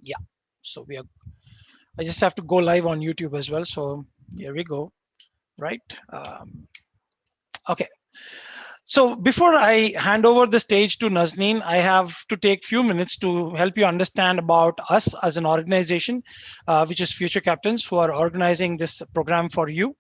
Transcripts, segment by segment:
Yeah, so I just have to go live on YouTube as well. So here we go, right? Okay. So before I hand over the stage to Nazneen, I have to take few minutes to help you understand about us as an organization, which is Future Captains, who are organizing this program for you.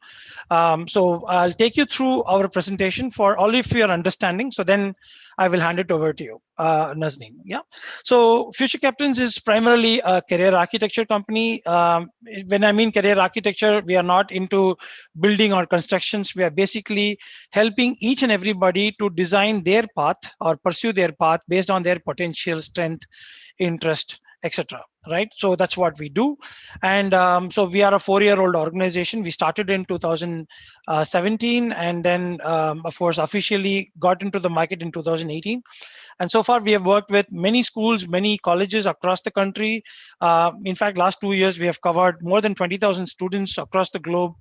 So I'll take you through our presentation for all of your understanding. So then I will hand it over to you, Nazneen. Yeah. So Future Captains is primarily a career architecture company. When I mean career architecture, we are not into building or constructions. We are basically helping each and everybody to design their path or pursue their path based on their potential, strength, interest, etc. Right? So that's what we do. And so we are a 4-year-old organization. We started in 2017, and then of course officially got into the market in 2018. And so far we have worked with many schools, many colleges across the country. In fact, last 2 years we have covered more than 20,000 students across the globe,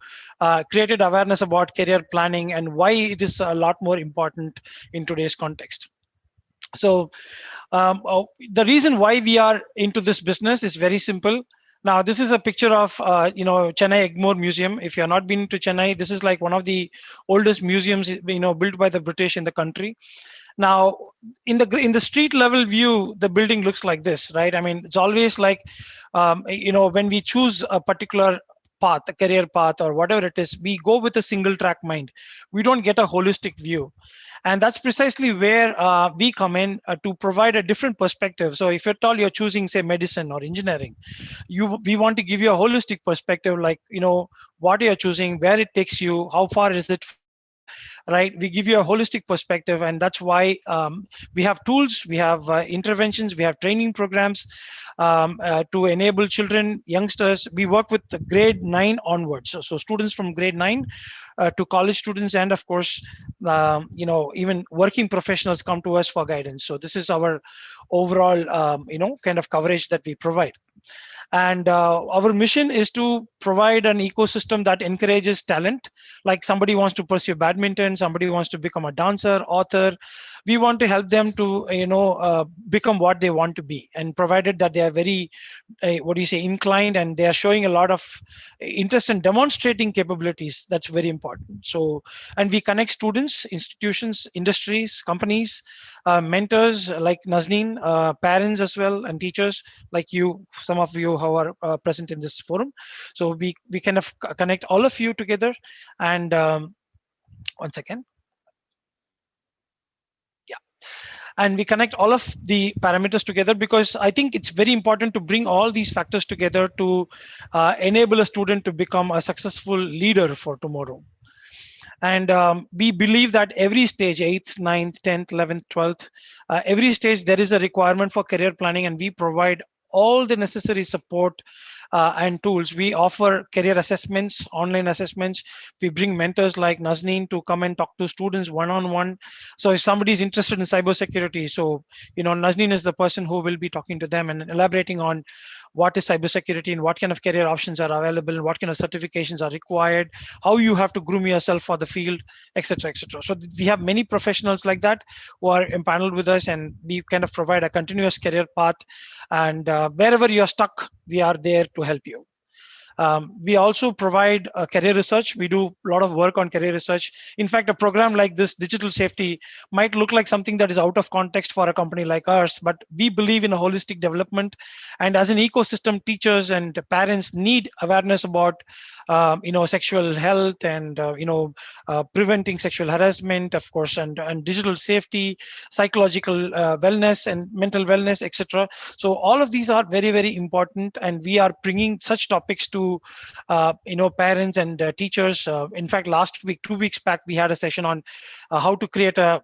created awareness about career planning and why it is a lot more important in today's context. So the reason why we are into this business is very simple. Now, this is a picture of Chennai Egmore Museum. If you have not been to Chennai, this is like one of the oldest museums built by the British in the country. Now, in the street level view, the building looks like this, right? I mean, it's always like when we choose a particular path, a career path or whatever it is, we go with a single track mind. We don't get a holistic view. And that's precisely where we come in to provide a different perspective. So if at all you're choosing, say, medicine or engineering, we want to give you a holistic perspective, like, what you're choosing, where it takes you, how far is it from home, right? We give you a holistic perspective, and that's why we have tools, we have interventions, we have training programs to enable children, youngsters. We work with the grade 9 onwards, so students from grade 9 to college students, and of course, even working professionals come to us for guidance. So this is our overall, kind of coverage that we provide. And our mission is to provide an ecosystem that encourages talent. Like somebody wants to pursue badminton, somebody wants to become a dancer, author. We want to help them to, become what they want to be, and provided that they are very, inclined, and they are showing a lot of interest in demonstrating capabilities. That's very important. So, and we connect students, institutions, industries, companies, mentors like Nazneen, parents as well, and teachers like you, some of you who are present in this forum. So we kind of connect all of you together. And one second. Yeah. And we connect all of the parameters together, because I think it's very important to bring all these factors together to enable a student to become a successful leader for tomorrow. And we believe that every stage, 8th, 9th, 10th, 11th, 12th, every stage there is a requirement for career planning, and we provide all the necessary support and tools. We offer career assessments, online assessments. We bring mentors like Nazneen to come and talk to students one-on-one. So if somebody is interested in cybersecurity, so Nazneen is the person who will be talking to them and elaborating on what is cybersecurity and what kind of career options are available and what kind of certifications are required, how you have to groom yourself for the field, etc., etc. So we have many professionals like that who are empaneled with us, and we kind of provide a continuous career path. And wherever you're stuck, we are there to help you. We also provide career research. We do a lot of work on career research. In fact, a program like this, digital safety, might look like something that is out of context for a company like ours, but we believe in a holistic development. And as an ecosystem, teachers and parents need awareness about, sexual health and, preventing sexual harassment, of course, and digital safety, psychological wellness and mental wellness, etc. So all of these are very, very important, and we are bringing such topics to parents and teachers. In fact, last week, 2 weeks back, we had a session on how to create a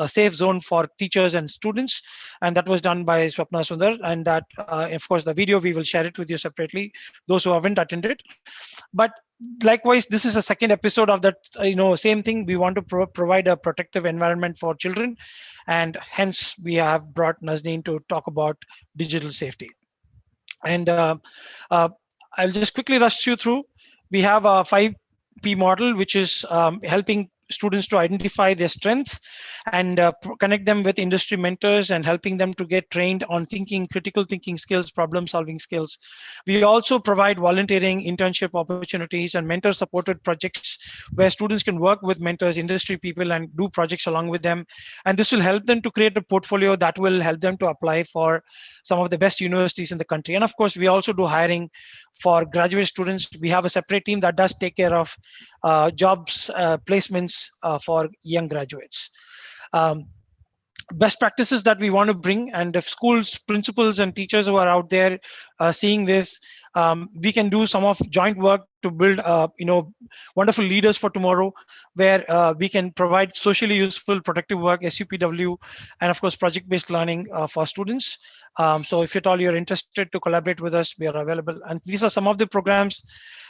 safe zone for teachers and students, and that was done by Swapna Sundar. And that, of course, the video, we will share it with you separately, those who haven't attended. But likewise, this is a second episode of that, same thing. We want to provide a protective environment for children, and hence we have brought Nazneen to talk about digital safety. And I'll just quickly rush you through. We have a 5P model, which is helping students to identify their strengths and connect them with industry mentors and helping them to get trained on thinking, critical thinking skills, problem solving skills. We also provide volunteering, internship opportunities, and mentor supported projects where students can work with mentors, industry people, and do projects along with them. And this will help them to create a portfolio that will help them to apply for some of the best universities in the country. And of course, we also do hiring for graduate students. We have a separate team that does take care of jobs, placements for young graduates. Um, Best practices that we want to bring, and if schools, principals, and teachers who are out there seeing this, we can do some of joint work to build wonderful leaders for tomorrow, where we can provide socially useful productive work, SUPW, and of course project based learning for students. So if at all you're interested to collaborate with us, we are available, and these are some of the programs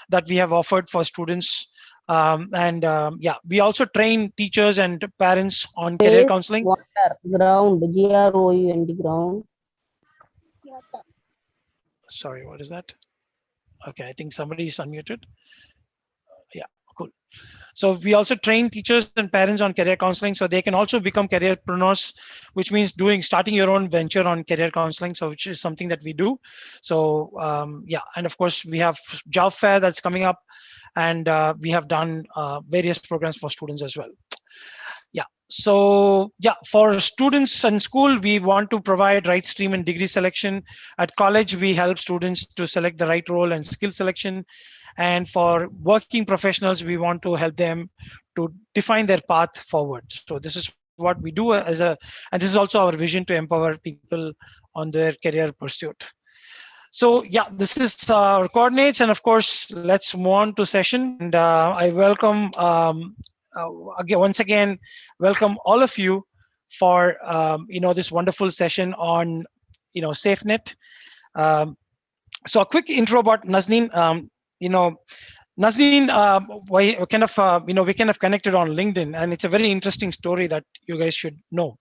that we have offered for students. Yeah, we also train teachers and parents on career Waste, counseling. water, ground, GROUND, ground. Sorry, what is that? Okay, I think somebody is unmuted. Yeah, cool. So we also train teachers and parents on career counseling, so they can also become careerpreneurs, which means starting your own venture on career counseling. So which is something that we do. So yeah, and of course we have job fair that's coming up, and we have done various programs for students as well. Yeah. So yeah, for students in school, we want to provide right stream and degree selection. At college, we help students to select the right role and skill selection. And for working professionals, we want to help them to define their path forward. So this is what we do and this is also our vision to empower people on their career pursuit. So yeah, this is our coordinates, and of course, let's move on to session. And I welcome once again, welcome all of you for this wonderful session on SafeNet. Um, so a quick intro about Nazneen. Nazneen, we kind of connected on LinkedIn, and it's a very interesting story that you guys should know.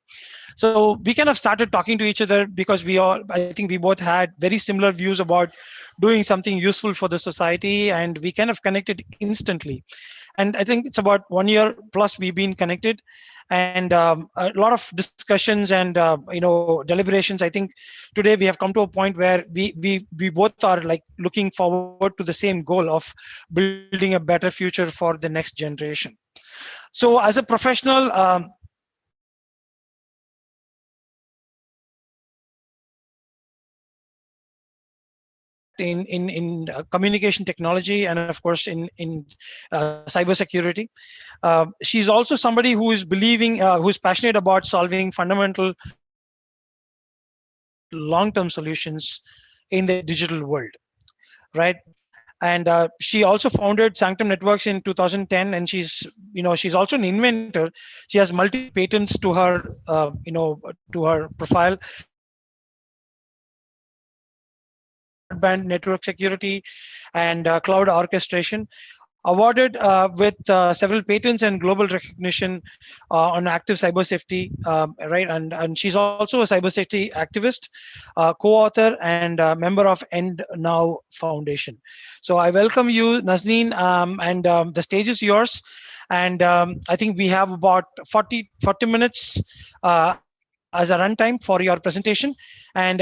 So we kind of started talking to each other because I think we both had very similar views about doing something useful for the society, and we kind of connected instantly. And I think it's about 1 year plus we've been connected, and a lot of discussions and deliberations. I think today we have come to a point where we both are like looking forward to the same goal of building a better future for the next generation. So as a professional, in communication technology, and of course in cybersecurity. She's also somebody who is who's passionate about solving fundamental long-term solutions in the digital world, right? And she also founded Sanctum Networks in 2010, and she's also an inventor. She has multiple patents to her to her profile, broadband network security and cloud orchestration, awarded with several patents and global recognition on active cyber safety, right? And she's also a cyber safety activist, co-author, and member of End Now Foundation. So I welcome you, Nazneen, and the stage is yours. And I think we have about 40 minutes as a runtime for your presentation. And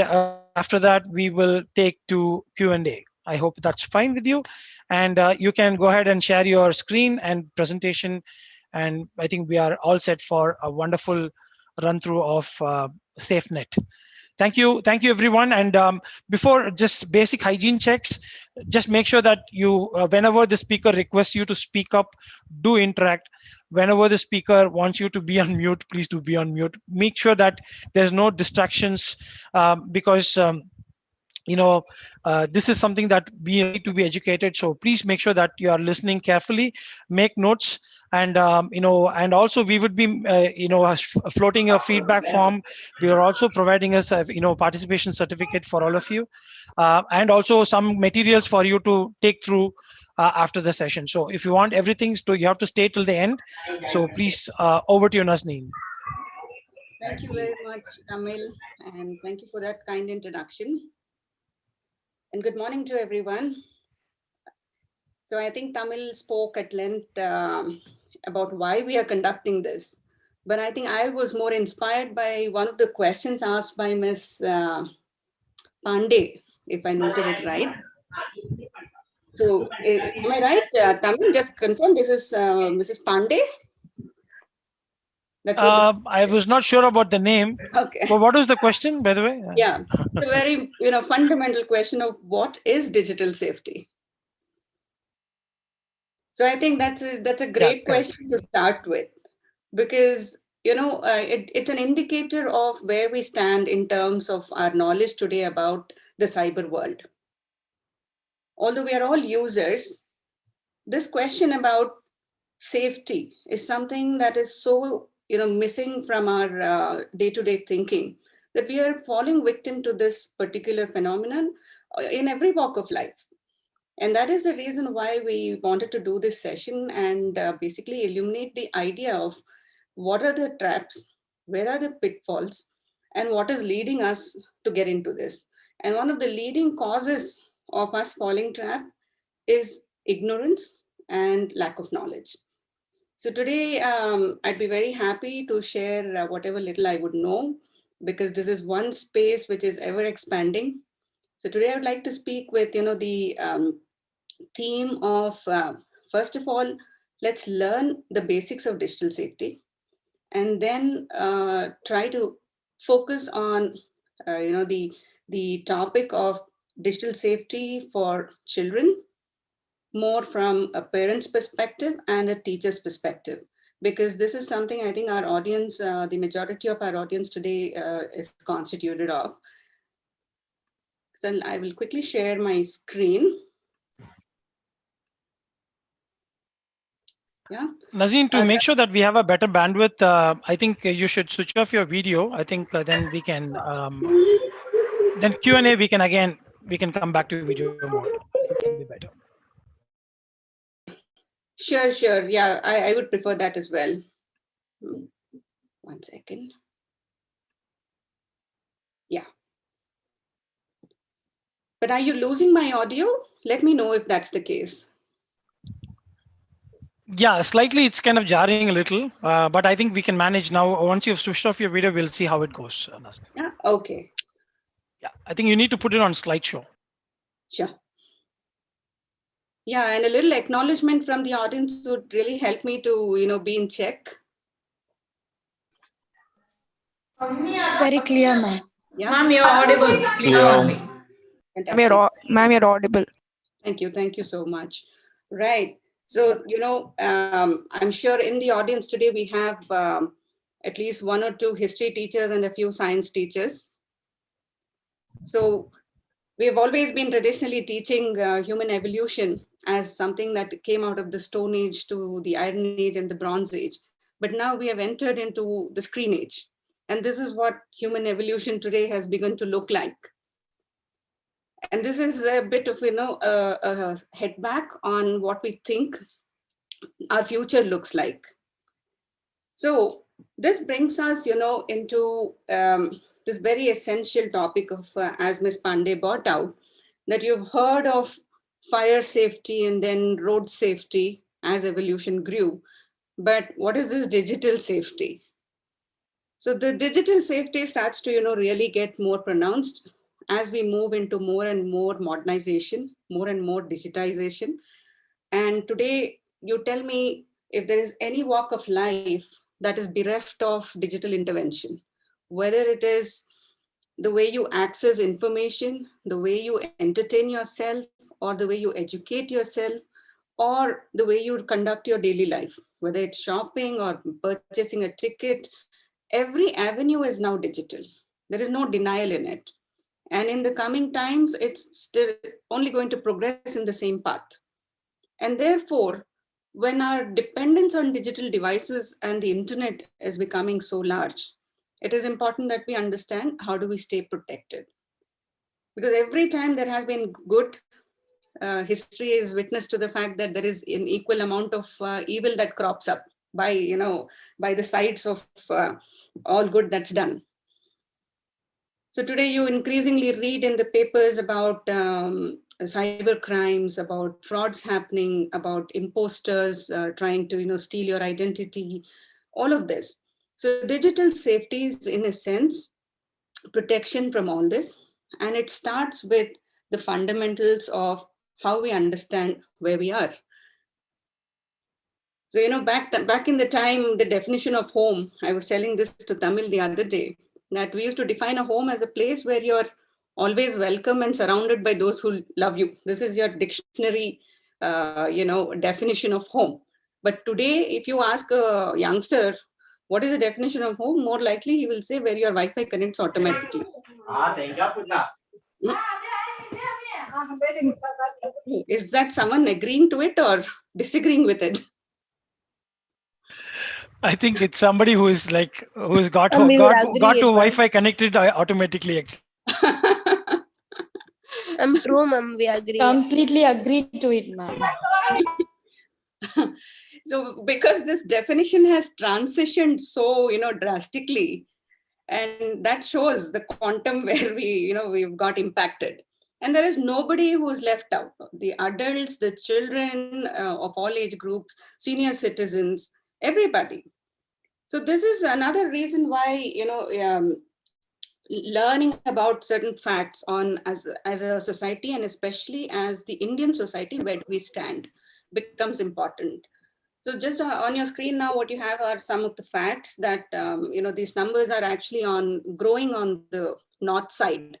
after that, we will take to Q&A. I hope that's fine with you. And you can go ahead and share your screen and presentation. And I think we are all set for a wonderful run through of SafeNet. Thank you everyone. And before, just basic hygiene checks, just make sure that you, whenever the speaker requests you to speak up, do interact. Whenever the speaker wants you to be on mute, please do be on mute. Make sure that there's no distractions, because this is something that we need to be educated. So please make sure that you are listening carefully, make notes. And and also we would be floating a feedback form. We are also providing us a participation certificate for all of you, and also some materials for you to take through after the session. So if you want everything, you have to stay till the end. So please, over to you, Nazneen. Thank you very much, Tamil, and thank you for that kind introduction. And good morning to everyone. So I think Tamil spoke at length about why we are conducting this. But I think I was more inspired by one of the questions asked by Ms. Pandey, if I noted it right. So, am I right, Tamil? Just confirm this is Mrs. Pandey. That's what. I was not sure about the name. Okay. But what was the question, by the way? Yeah, it's a very fundamental question of what is digital safety. So I think that's a great question to start with, because it's an indicator of where we stand in terms of our knowledge today about the cyber world. Although we are all users, this question about safety is something that is so missing from our day-to-day thinking, that we are falling victim to this particular phenomenon in every walk of life. And that is the reason why we wanted to do this session and basically illuminate the idea of what are the traps, where are the pitfalls, and what is leading us to get into this. And one of the leading causes of us falling trap is ignorance and lack of knowledge. So today, I'd be very happy to share whatever little I would know, because this is one space which is ever expanding. So today I would like to speak with, the theme of, first of all, let's learn the basics of digital safety, and then try to focus on, the topic of digital safety for children, more from a parent's perspective and a teacher's perspective, because this is something I think our audience, the majority of our audience today is constituted of. So I will quickly share my screen. Yeah. Nazeen, to make sure that we have a better bandwidth, I think you should switch off your video. I think then we can, then Q&A, we can come back to video mode. It can be better. Sure. Yeah, I would prefer that as well. 1 second. Yeah. But are you losing my audio? Let me know if that's the case. Yeah, slightly it's kind of jarring a little, but I think we can manage now. Once you've switched off your video, we'll see how it goes. Yeah, okay. Yeah, I think you need to put it on slideshow. Sure. Yeah, and a little acknowledgement from the audience would really help me to, be in check. It's very clear, ma'am. Yeah. Ma'am, you're audible. Clear only. Fantastic. Ma'am, you're audible. Thank you so much. Right. So, I'm sure in the audience today we have at least 1 or 2 history teachers and a few science teachers. So we have always been traditionally teaching human evolution as something that came out of the Stone Age to the Iron Age and the Bronze Age. But now we have entered into the Screen Age. And this is what human evolution today has begun to look like. And this is a bit of, a head back on what we think our future looks like. So this brings us, into this very essential topic of, as Ms. Pandey brought out, that you've heard of fire safety and then road safety as evolution grew. But what is this digital safety? So the digital safety starts to, really get more pronounced as we move into more and more modernization, more and more digitization. And today, you tell me if there is any walk of life that is bereft of digital intervention, whether it is the way you access information, the way you entertain yourself, or the way you educate yourself, or the way you conduct your daily life, whether it's shopping or purchasing a ticket, every avenue is now digital. There is no denial in it. And in the coming times, it's still only going to progress in the same path. And therefore, when our dependence on digital devices and the internet is becoming so large, it is important that we understand how do we stay protected. Because every time there has been good, history is witness to the fact that there is an equal amount of evil that crops up by the sides of all good that's done. So today you increasingly read in the papers about cyber crimes, about frauds happening, about imposters trying to, steal your identity, all of this. So digital safety is, in a sense, protection from all this. And it starts with the fundamentals of how we understand where we are. So, back in the time, the definition of home, I was telling this to Tamil the other day, that we used to define a home as a place where you're always welcome and surrounded by those who love you. This is your dictionary, definition of home. But today, if you ask a youngster, what is the definition of home? More likely, he will say where your Wi-Fi connects automatically. Is that someone agreeing to it or disagreeing with it? I think it's somebody who's got We would to agree, ma'am. Wi-Fi connected automatically. True, ma'am. We agree. Completely agree to it, ma'am. So because this definition has transitioned so, drastically, and that shows the quantum where we've got impacted. And there is nobody who's left out. The adults, the children of all age groups, senior citizens, everybody. So this is another reason why, learning about certain facts on as a society, and especially as the Indian society where we stand, becomes important. So just on your screen now, what you have are some of the facts that, these numbers are actually growing on the north side.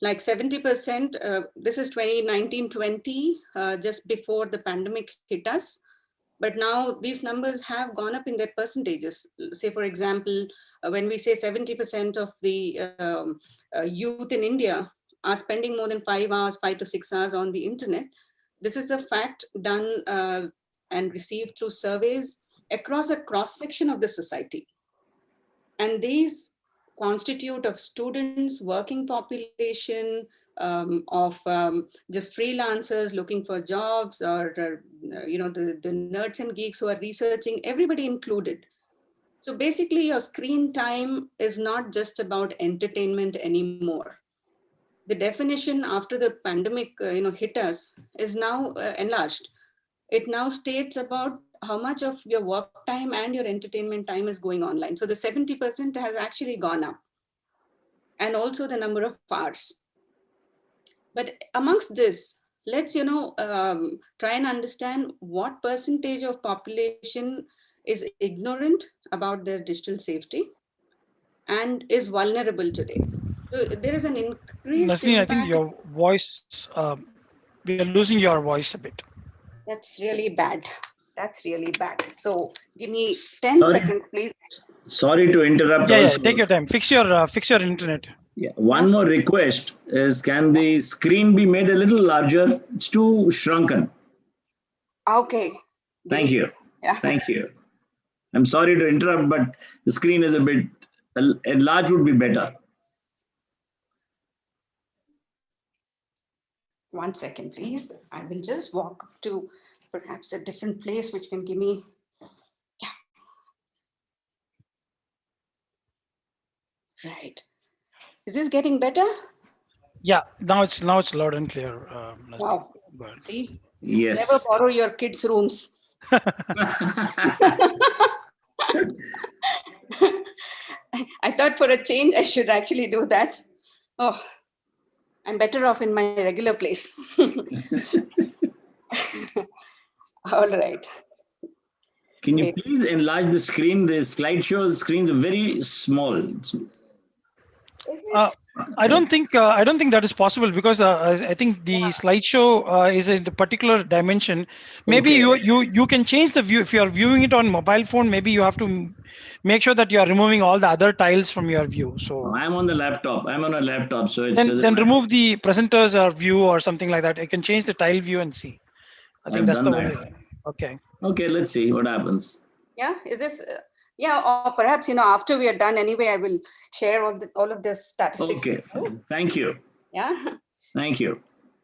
Like 70%, this is 2019-20, just before the pandemic hit us. But now these numbers have gone up in their percentages. Say, for example, when we say 70% of the youth in India are spending more than 5 to 6 hours on the internet, this is a fact done and received through surveys across a cross-section of the society. And these constitute of students, working population, of just freelancers looking for jobs, or the nerds and geeks who are researching, everybody included. So basically your screen time is not just about entertainment anymore. The definition after the pandemic hit us is now enlarged. It now states about how much of your work time and your entertainment time is going online. So the 70% has actually gone up, and also the number of hours. But amongst this, let's try and understand what percentage of population is ignorant about their digital safety and is vulnerable today. So there is an increased Nazneen, I think impact. your voice, we are losing your voice a bit. That's really bad. That's really bad. So give me 10 seconds, please. Sorry to interrupt. Yeah, also. take your time. Fix your internet. Yeah. One more request is, can the screen be made a little larger? It's too shrunken. Okay. Thank you. Yeah. Thank you. I'm sorry to interrupt, but the screen is a bit enlarged would be better. 1 second, please. I will just walk up to perhaps a different place which can give me, yeah. Right. Is this getting better? Yeah, now it's loud and clear. Nazneen. Wow. Go ahead. See? Yes. Never borrow your kids' rooms. I thought for a change, I should actually do that. Oh, I'm better off in my regular place. All right. Can you Wait. please enlarge the screen? The slideshow screens are very small. I don't think that is possible, because I think the slideshow is in a particular dimension. Maybe Okay. you can change the view. If you are viewing it on mobile phone, maybe you have to make sure that you are removing all the other tiles from your view. So I'm on the laptop. I'm on a laptop, so it then doesn't matter. remove the presenters or view or something like that. You can change the tile view and see. I think I've that's the done only that. way. Okay. Okay, let's see what happens. Yeah, is this, yeah, or perhaps, after we are done anyway, I will share all of this statistics Okay, with you. thank you. Yeah. Thank you.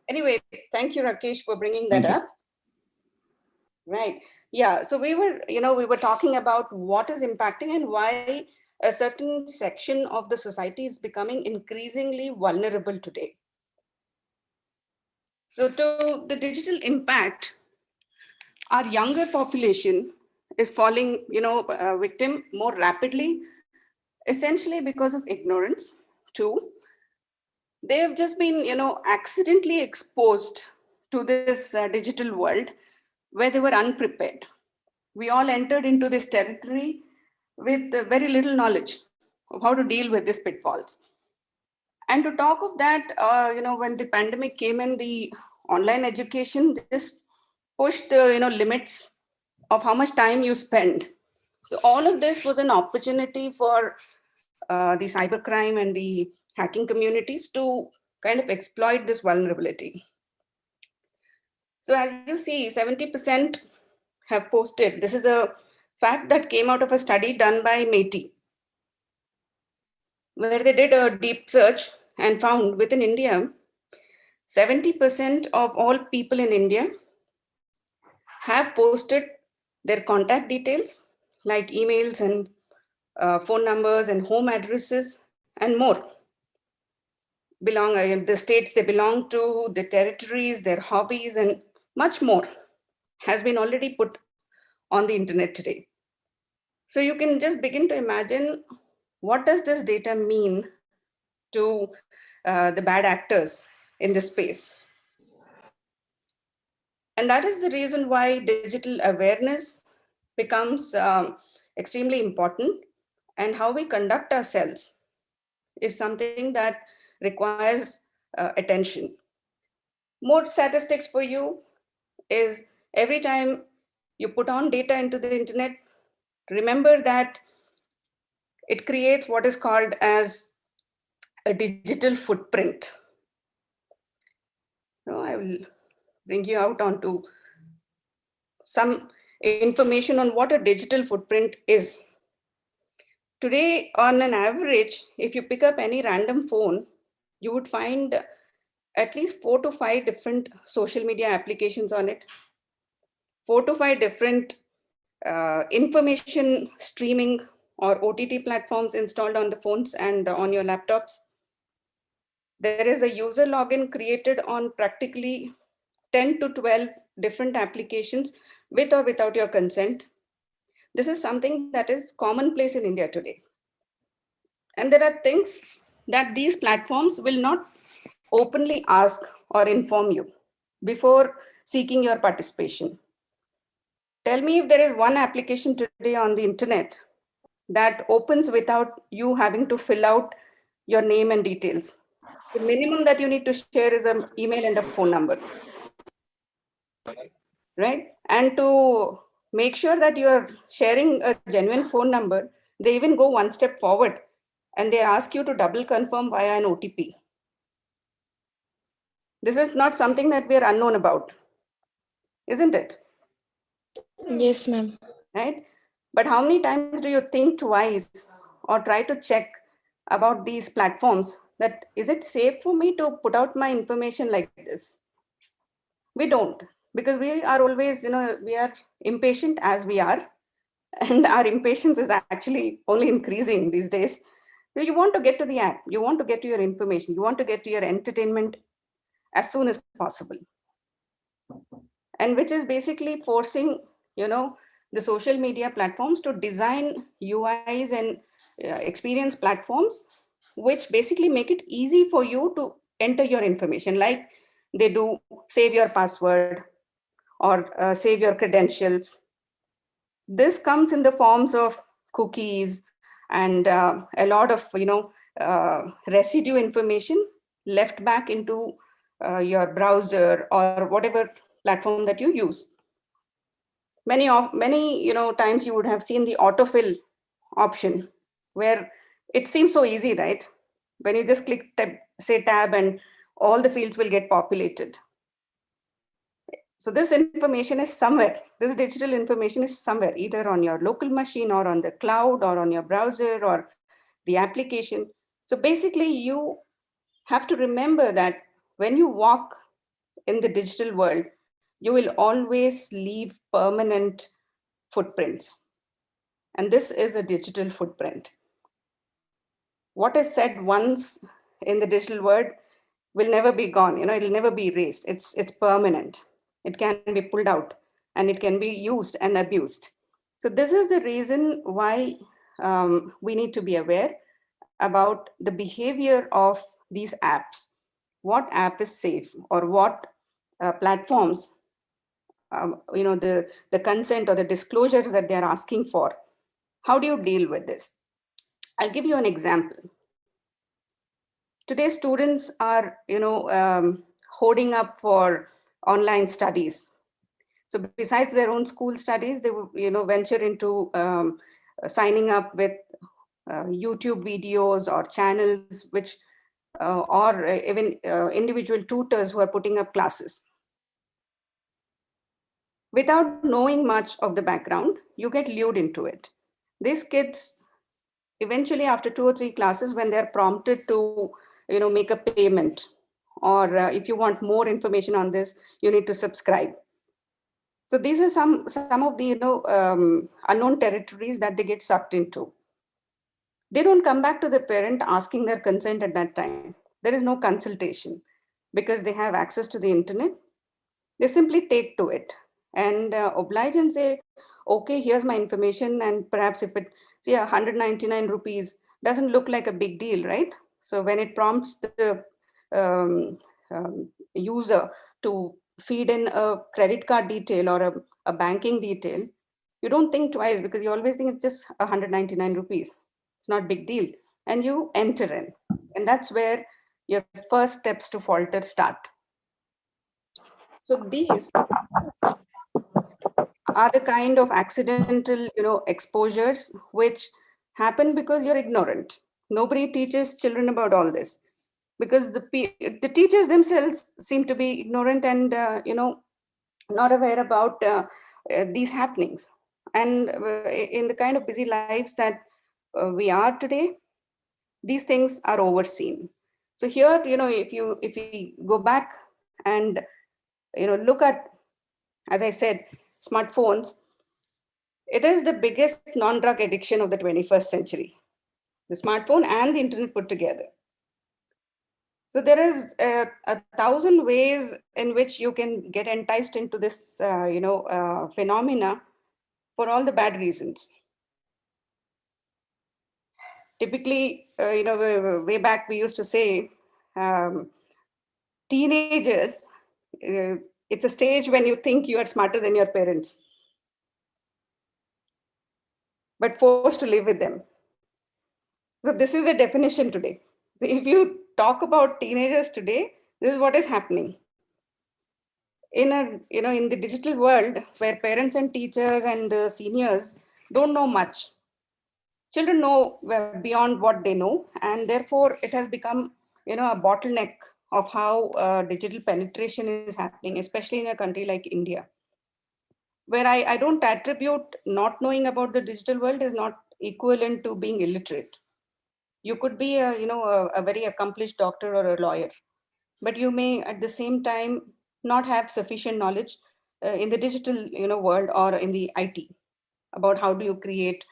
Anyway, thank you, Rakesh, for bringing that Thank you. up. Right. Yeah. So we were talking about what is impacting and why a certain section of the society is becoming increasingly vulnerable today. So to the digital impact, our younger population is falling, victim more rapidly, essentially because of ignorance. Two, they have just been, accidentally exposed to this digital world where they were unprepared. We all entered into this territory with very little knowledge of how to deal with these pitfalls. And to talk of that, when the pandemic came in, the online education just pushed the limits of how much time you spend. So all of this was an opportunity for the cybercrime and the hacking communities to kind of exploit this vulnerability. So as you see, 70% have posted. This is a fact that came out of a study done by METI, where they did a deep search and found within India, 70% of all people in India have posted their contact details like emails and phone numbers and home addresses and more. The states they belong to, the territories, their hobbies, and much more has been already put on the internet today. So you can just begin to imagine what does this data mean to the bad actors in this space. And that is the reason why digital awareness becomes extremely important, and how we conduct ourselves is something that requires attention. More statistics for you is every time you put on data into the internet, remember that it creates what is called as a digital footprint. So I will bring you out onto some information on what a digital footprint is. Today, on an average, if you pick up any random phone, you would find at least 4 to 5 different social media applications on it, 4 to 5 different information streaming or OTT platforms installed on the phones and on your laptops. There is a user login created on practically 10 to 12 different applications with or without your consent. This is something that is commonplace in India today. And there are things that these platforms will not openly ask or inform you before seeking your participation. Tell me if there is one application today on the internet that opens without you having to fill out your name and details. The minimum that you need to share is an email and a phone number, right? And to make sure that you are sharing a genuine phone number, they even go one step forward and they ask you to double confirm via an OTP. This is not something that we are unknown about, isn't it? Yes, ma'am. Right? But how many times do you think twice or try to check about these platforms that is it safe for me to put out my information like this? We don't, because we are always, we are impatient as we are, and our impatience is actually only increasing these days. So you want to get to the app, you want to get to your information, you want to get to your entertainment as soon as possible. And which is basically forcing, the social media platforms to design UIs and experience platforms, which basically make it easy for you to enter your information, like they do save your password or save your credentials. This comes in the forms of cookies and a lot of, residue information left back into your browser or whatever platform that you use. Many times you would have seen the autofill option where it seems so easy, right? When you just click say tab and all the fields will get populated. So this information is somewhere, this digital information is somewhere, either on your local machine or on the cloud or on your browser or the application. So basically you have to remember that when you walk in the digital world, you will always leave permanent footprints. And this is a digital footprint. What is said once in the digital world will never be gone. It'll never be erased. It's permanent. It can be pulled out and it can be used and abused. So this is the reason why we need to be aware about the behavior of these apps. What app is safe, or what platforms, the consent or the disclosures that they're asking for. How do you deal with this? I'll give you an example. Today, students are, hoarding up for online studies. So besides their own school studies, they will, venture into signing up with YouTube videos or channels, which or even individual tutors who are putting up classes. Without knowing much of the background, you get lured into it. These kids, eventually after 2 or 3 classes, when they're prompted to, make a payment, or if you want more information on this, you need to subscribe. So these are some of the unknown territories that they get sucked into. They don't come back to the parent asking their consent at that time. There is no consultation because they have access to the internet. They simply take to it and oblige and say, okay, here's my information. And perhaps if it, see, 199 rupees doesn't look like a big deal, right? So when it prompts the user to feed in a credit card detail or a banking detail, you don't think twice because you always think it's just 199 rupees. It's not a big deal. And you enter in. And that's where your first steps to falter start. So these are the kind of accidental, exposures which happen because you're ignorant. Nobody teaches children about all this because the teachers themselves seem to be ignorant and, not aware about these happenings. And in the kind of busy lives that we are today, these things are overseen. So here, if we go back and, look at, as I said, smartphones, it is the biggest non-drug addiction of the 21st century, the smartphone and the internet put together. So there is 1,000 ways in which you can get enticed into this, phenomena for all the bad reasons. Typically, way back we used to say, teenagers, it's a stage when you think you are smarter than your parents, but forced to live with them. So this is the definition today. So if you talk about teenagers today, this is what is happening. In the digital world where parents and teachers and the seniors don't know much, children know beyond what they know, and therefore it has become, a bottleneck of how digital penetration is happening, especially in a country like India, where I don't attribute not knowing about the digital world is not equivalent to being illiterate. You could be a very accomplished doctor or a lawyer, but you may at the same time not have sufficient knowledge in the digital world or in the IT about how do you create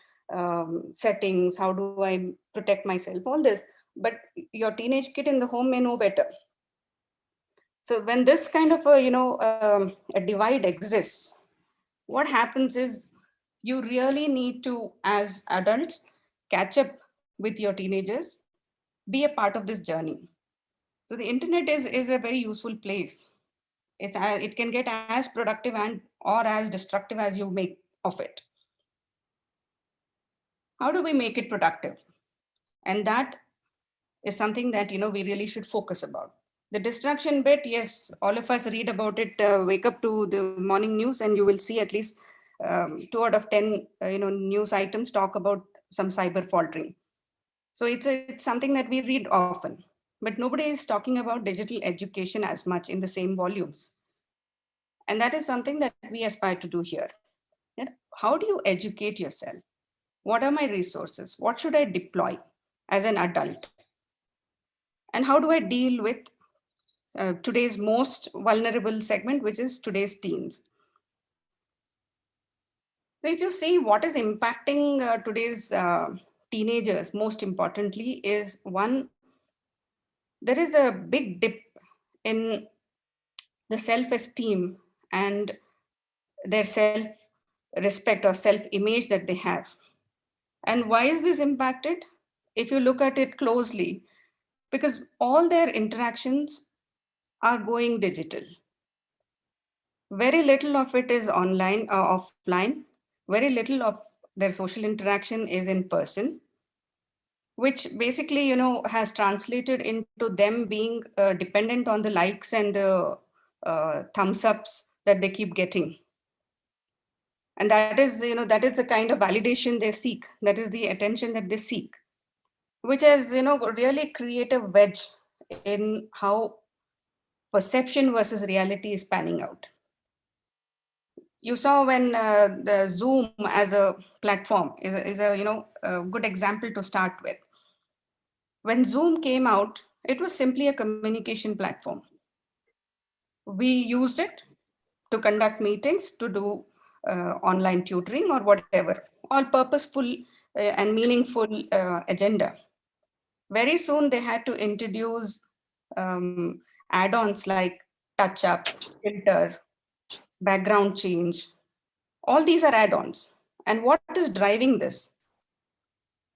settings, how do I protect myself, all this. But your teenage kid in the home may know better. So when this kind of a divide exists, what happens is you really need to, as adults, catch up with your teenagers, be a part of this journey. So the internet is a very useful place. It can get as productive and or as destructive as you make of it. How do we make it productive? And that is something that we really should focus about. The distraction bit, yes, all of us read about it, wake up to the morning news and you will see at least 2 out of 10 news items talk about some cyber faltering. So it's something that we read often, but nobody is talking about digital education as much in the same volumes. And that is something that we aspire to do here. How do you educate yourself? What are my resources? What should I deploy as an adult? And how do I deal with today's most vulnerable segment, which is today's teens? So if you see what is impacting today's teenagers, most importantly is one, there is a big dip in the self-esteem and their self-respect or self-image that they have. And why is this impacted? If you look at it closely, because all their interactions are going digital. Very little of it is online or offline. Very little of their social interaction is in person, which basically, has translated into them being dependent on the likes and the thumbs ups that they keep getting. And that is, that is the kind of validation they seek. That is the attention that they seek, which has, really create a wedge in how perception versus reality is panning out. You saw when the Zoom as a platform is a a good example to start with. When Zoom came out, it was simply a communication platform. We used it to conduct meetings, to do online tutoring or whatever, all purposeful and meaningful agenda. Very soon they had to introduce add-ons like touch up, filter, background change. All these are add-ons. And what is driving this?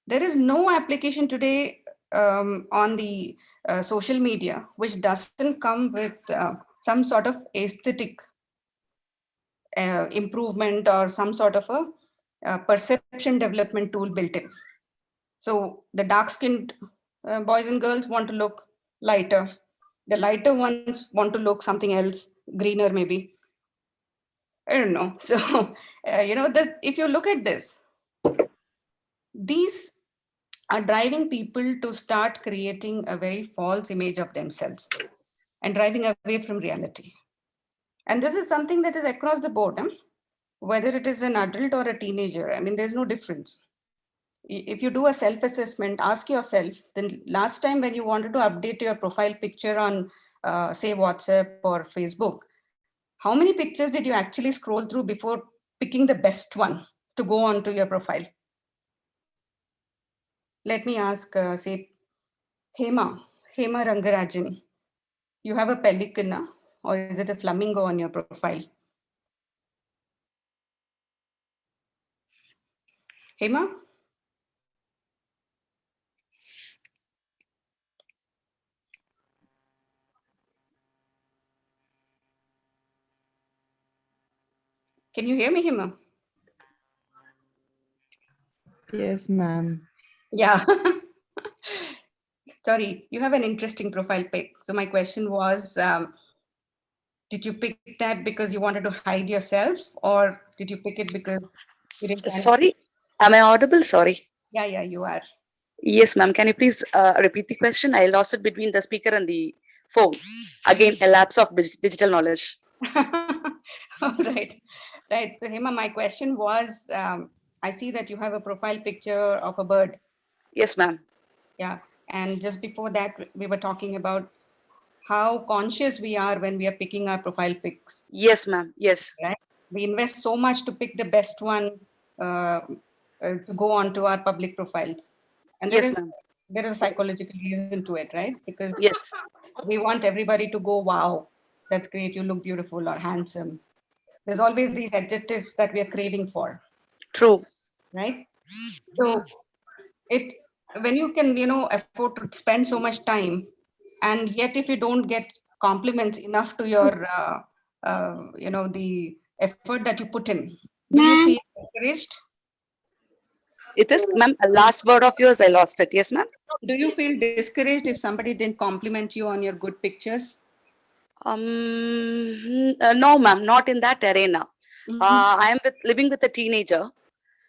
There is no application today on the social media which doesn't come with some sort of aesthetic improvement or some sort of a perception development tool built in. So the dark-skinned boys and girls want to look lighter. The lighter ones want to look something else, greener maybe. I don't know. So, if you look at this, these are driving people to start creating a very false image of themselves and driving away from reality. And this is something that is across the board, whether it is an adult or a teenager. I mean, there's no difference. If you do a self-assessment, ask yourself, the last time when you wanted to update your profile picture on, say, WhatsApp or Facebook, how many pictures did you actually scroll through before picking the best one to go onto your profile? Let me ask, say, Hema Rangarajan, you have a pelican or is it a flamingo on your profile? Hema? Can you hear me, Hema? Yes, ma'am. Yeah. Sorry, you have an interesting profile pic. So my question was, did you pick that because you wanted to hide yourself, or did you pick it because you didn't? Sorry, am I audible? Sorry. Yeah, you are. Yes, ma'am. Can you please repeat the question? I lost it between the speaker and the phone. Again, a lapse of digital knowledge. Right. So, Hema, my question was, I see that you have a profile picture of a bird. Yes, ma'am. Yeah. And just before that, we were talking about how conscious we are when we are picking our profile pics. Yes, ma'am. Yes. Right. We invest so much to pick the best one to go on to our public profiles. And Yes, ma'am. there is a psychological reason to it, right? Because yes, we want everybody to go, wow, that's great, you look beautiful or handsome. There's always these adjectives that we are craving for. True. Right? So when you can, afford to spend so much time, and yet if you don't get compliments enough to your, the effort that you put in, do you feel discouraged? It is, ma'am. Last word of yours, I lost it. Yes, ma'am. Do you feel discouraged if somebody didn't compliment you on your good pictures? No, ma'am, not in that arena. I am living with a teenager.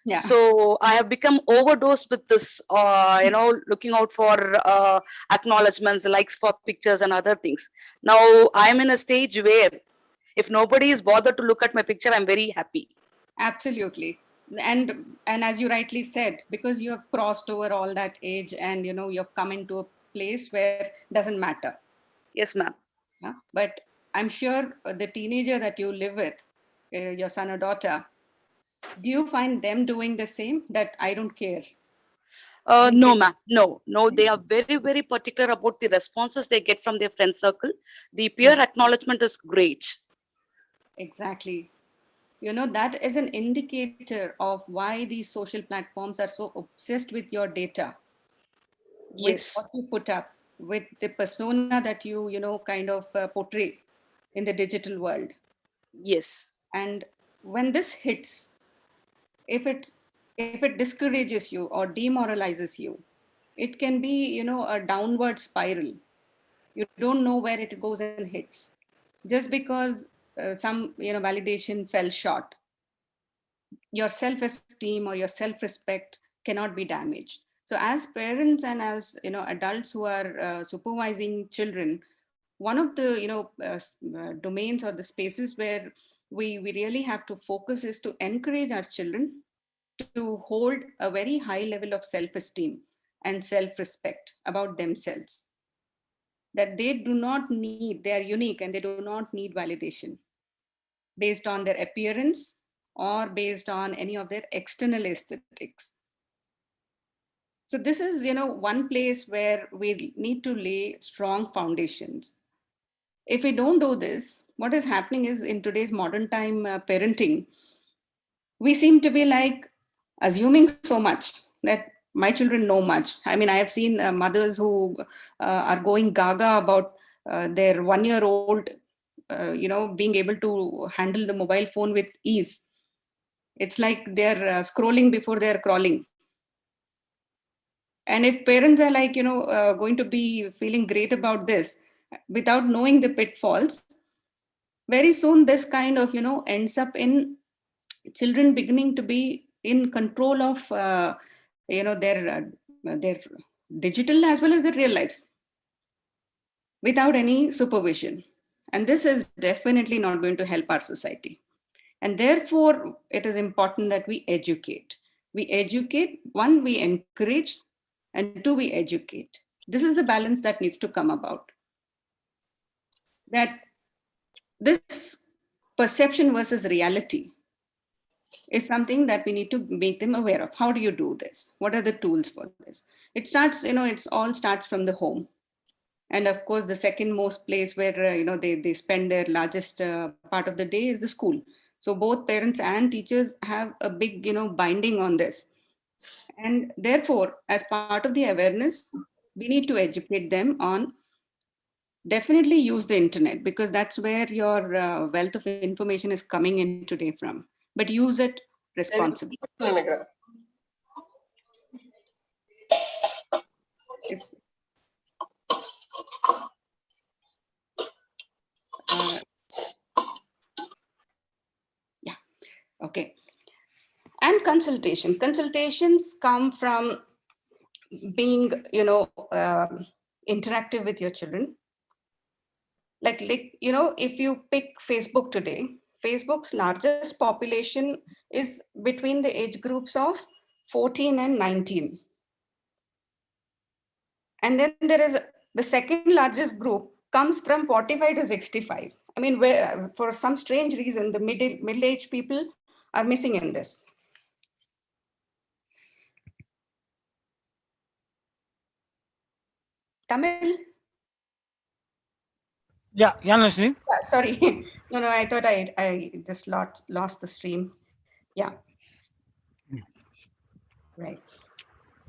Yeah. So I have become overdosed with this, looking out for acknowledgements, likes for pictures and other things. Now I'm in a stage where if nobody is bothered to look at my picture, I'm very happy. Absolutely. And as you rightly said, because you have crossed over all that age and, you've come into a place where it doesn't matter. Yes, ma'am. Yeah? But I'm sure the teenager that you live with, your son or daughter, do you find them doing the same, that I don't care? No, ma'am. No, they are very, very particular about the responses they get from their friend circle. The peer acknowledgement is great. Exactly. You know, that is an indicator of why these social platforms are so obsessed with your data, with Yes, what you put up, with the persona that you know, kind of portray in the digital world. yes, And when this hits, if it discourages you or demoralizes you, it can be, you know, a downward spiral. You don't know where it goes and hits just because some, you know, validation fell short. Your self-esteem or your self-respect cannot be damaged. So as parents and as, you know, adults who are supervising children, one of the, you know, domains or the spaces where we really have to focus is to encourage our children to hold a very high level of self-esteem and self-respect about themselves, that they do not need, they are unique and they do not need validation based on their appearance or based on any of their external aesthetics. So this is, you know, one place where we need to lay strong foundations. If we don't do this, what is happening is in today's modern time parenting, we seem to be like assuming so much that my children know much. I mean, I have seen mothers who are going gaga about their 1 year old, you know, being able to handle the mobile phone with ease. It's like they're scrolling before they're crawling. And if parents are like, you know, going to be feeling great about this without knowing the pitfalls, very soon this kind of, you know, ends up in children beginning to be in control of, you know, their digital as well as their real lives without any supervision. And this is definitely not going to help our society. And therefore, it is important that we educate. We educate, one, we encourage, and two, we educate. This is the balance that needs to come about. That this perception versus reality is something that we need to make them aware of. How do you do this? What are the tools for this? It starts, you know, it's all starts from the home. And of course, the second most place where, you know, they spend their largest part of the day is the school. So both parents and teachers have a big, you know, binding on this. And therefore, as part of the awareness, we need to educate them on definitely use the internet because that's where your wealth of information is coming in today from. But use it responsibly. If, yeah, okay. And consultations come from being, you know, interactive with your children. Like, you know, if you pick Facebook today, Facebook's largest population is between the age groups of 14 and 19. And then there is the second largest group comes from 45 to 65. I mean, where, for some strange reason, the middle-aged people are missing in this. Tamil? Yeah, Nazneen. Sorry. No, I thought I just lost the stream. Yeah. Right.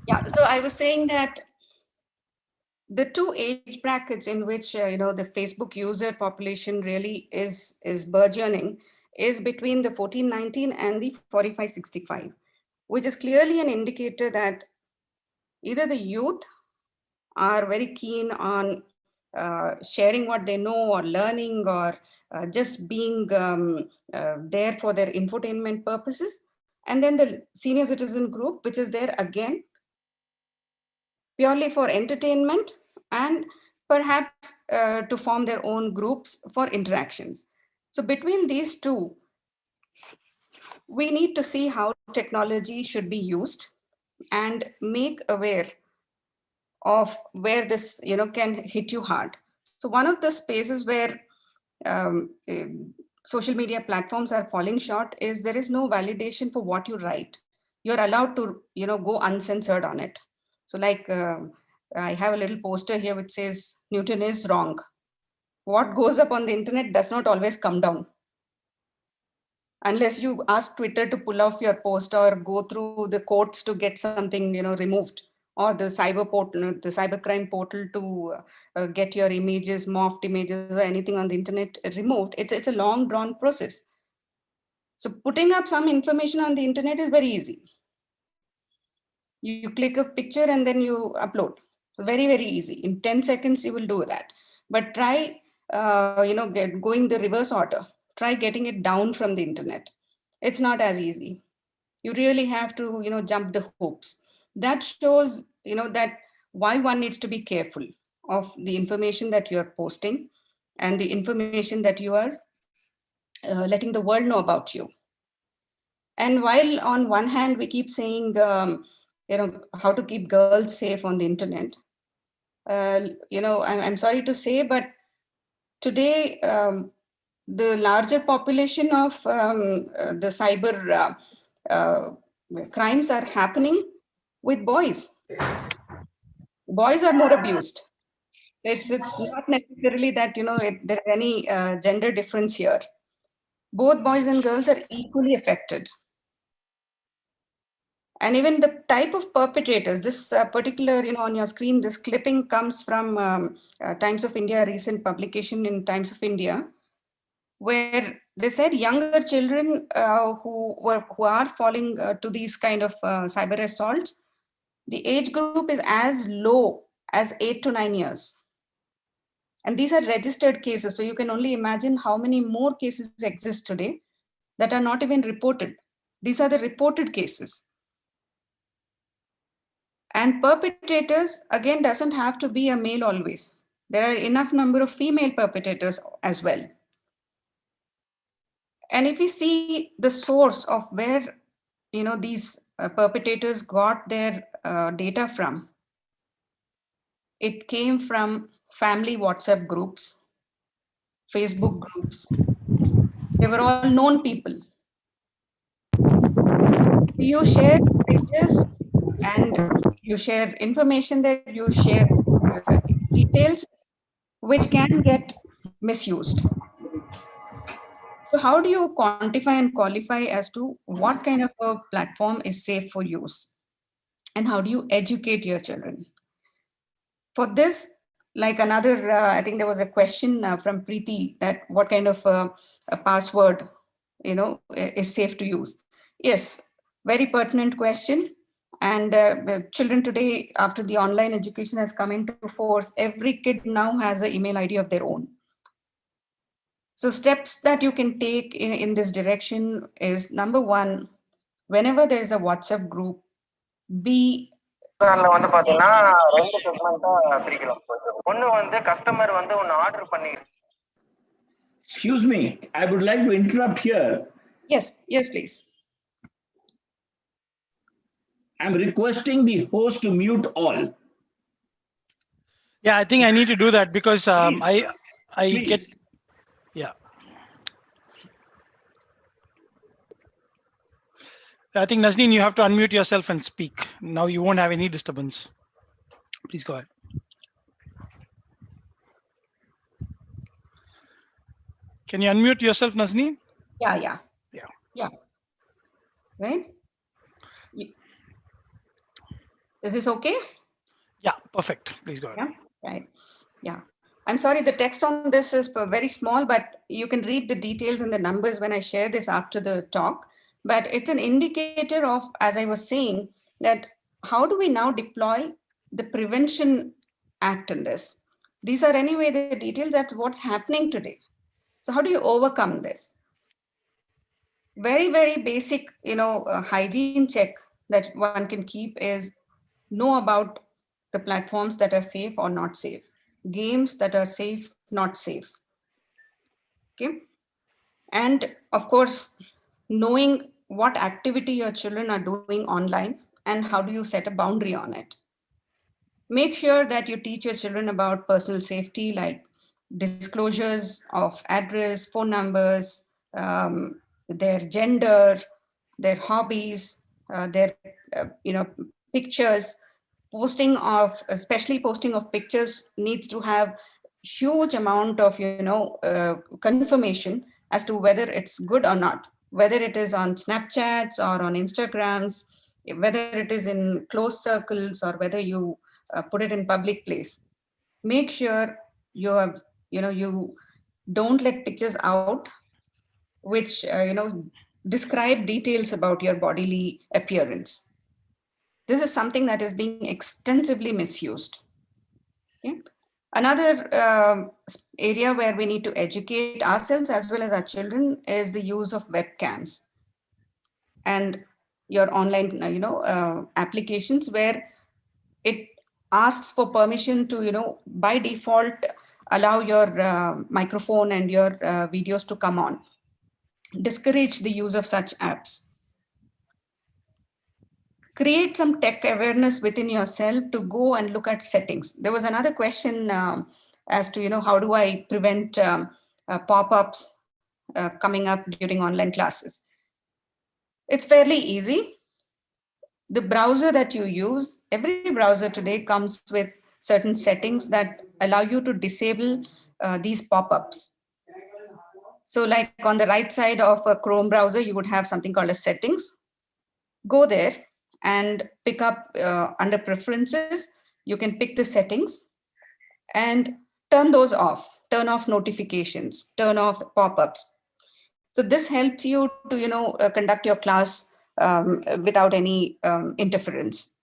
Yeah, so I was saying that the two age brackets in which, you know, the Facebook user population really is burgeoning is between the 14-19 and the 45-65, which is clearly an indicator that either the youth are very keen on sharing what they know or learning or just being there for their infotainment purposes. And then the senior citizen group, which is there again purely for entertainment and perhaps to form their own groups for interactions. So between these two, we need to see how technology should be used and make aware of where this, you know, can hit you hard. So one of the spaces where social media platforms are falling short is there is no validation for what you write. You're allowed to, you know, go uncensored on it. So like I have a little poster here which says Newton is wrong. What goes up on the internet does not always come down. Unless you ask Twitter to pull off your post or go through the courts to get something, removed, or the cyber portal, the cybercrime portal to get your images, morphed images, or anything on the internet removed. It's a long drawn process. So putting up some information on the internet is very easy. You click a picture and then you upload. Very, very easy. In 10 seconds, you will do that. But try, going the reverse order. Try getting it down from the internet. It's not as easy. You really have to, jump the hoops. That shows, that why one needs to be careful of the information that you are posting and the information that you are letting the world know about you. And while on one hand, we keep saying, how to keep girls safe on the internet. I'm sorry to say, but today, the larger population of the cyber crimes are happening with boys. Boys are more abused. It's not necessarily that, there's any gender difference here. Both boys and girls are equally affected. And even the type of perpetrators, this particular, on your screen, this clipping comes from Times of India, a recent publication in Times of India, where they said younger children who are falling to these kind of cyber assaults, the age group is as low as 8 to 9 years. And these are registered cases. So you can only imagine how many more cases exist today that are not even reported. These are the reported cases. And perpetrators, again, doesn't have to be a male always. There are enough number of female perpetrators as well. And if we see the source of where, these perpetrators got their data from, it came from family WhatsApp groups, Facebook groups. They were all known people. You share pictures and you share information, that you share details which can get misused. So how do you quantify and qualify as to what kind of a platform is safe for use? And how do you educate your children? For this, like another, I think there was a question from Preeti that what kind of a password, is safe to use? Yes, very pertinent question. And the children today, after the online education has come into force, every kid now has an email ID of their own. So steps that you can take in this direction is, number one, whenever there is a WhatsApp group, be வந்து பாத்தீங்கன்னா 2 செக்மெண்டா பிரிக்கலாம். ஒன்னு வந்து customer வந்து ஒன்னு order பண்ணி. Excuse me, I would like to interrupt here. Yes, please. I'm requesting the host to mute all. Yeah, I think I need to do that because Please. I Please. get, yeah. I think Nazneen, you have to unmute yourself and speak. Now you won't have any disturbance. Please go ahead. Can you unmute yourself, Nazneen? Yeah. Right? Is this okay? Yeah, perfect. Please go ahead. Yeah, right. Yeah. I'm sorry, the text on this is very small, but you can read the details and the numbers when I share this after the talk. But it's an indicator of, as I was saying, that how do we now deploy the prevention act in this? These are anyway the details that what's happening today. So how do you overcome this? Very, very basic, hygiene check that one can keep is know about the platforms that are safe or not safe, games that are safe, not safe. Okay. And of course, knowing what activity your children are doing online and how do you set a boundary on it. Make sure that you teach your children about personal safety, like disclosures of address, phone numbers, their gender, their hobbies, their pictures, especially posting of pictures needs to have huge amount of, confirmation as to whether it's good or not, whether it is on Snapchats or on Instagrams, whether it is in closed circles or whether you put it in public place. Make sure you have, you don't let pictures out which, describe details about your bodily appearance. This is something that is being extensively misused. Okay? Another area where we need to educate ourselves as well as our children is the use of webcams and your online, applications where it asks for permission to, by default, allow your microphone and your videos to come on. Discourage the use of such apps. Create some tech awareness within yourself to go and look at settings. There was another question as to, how do I prevent pop-ups coming up during online classes? It's fairly easy. The browser that you use, every browser today comes with certain settings that allow you to disable these pop-ups. So like on the right side of a Chrome browser, you would have something called as settings. Go there and pick up under preferences. You can pick the settings and turn those off, turn off notifications, turn off pop-ups. So this helps you to, conduct your class without any interference.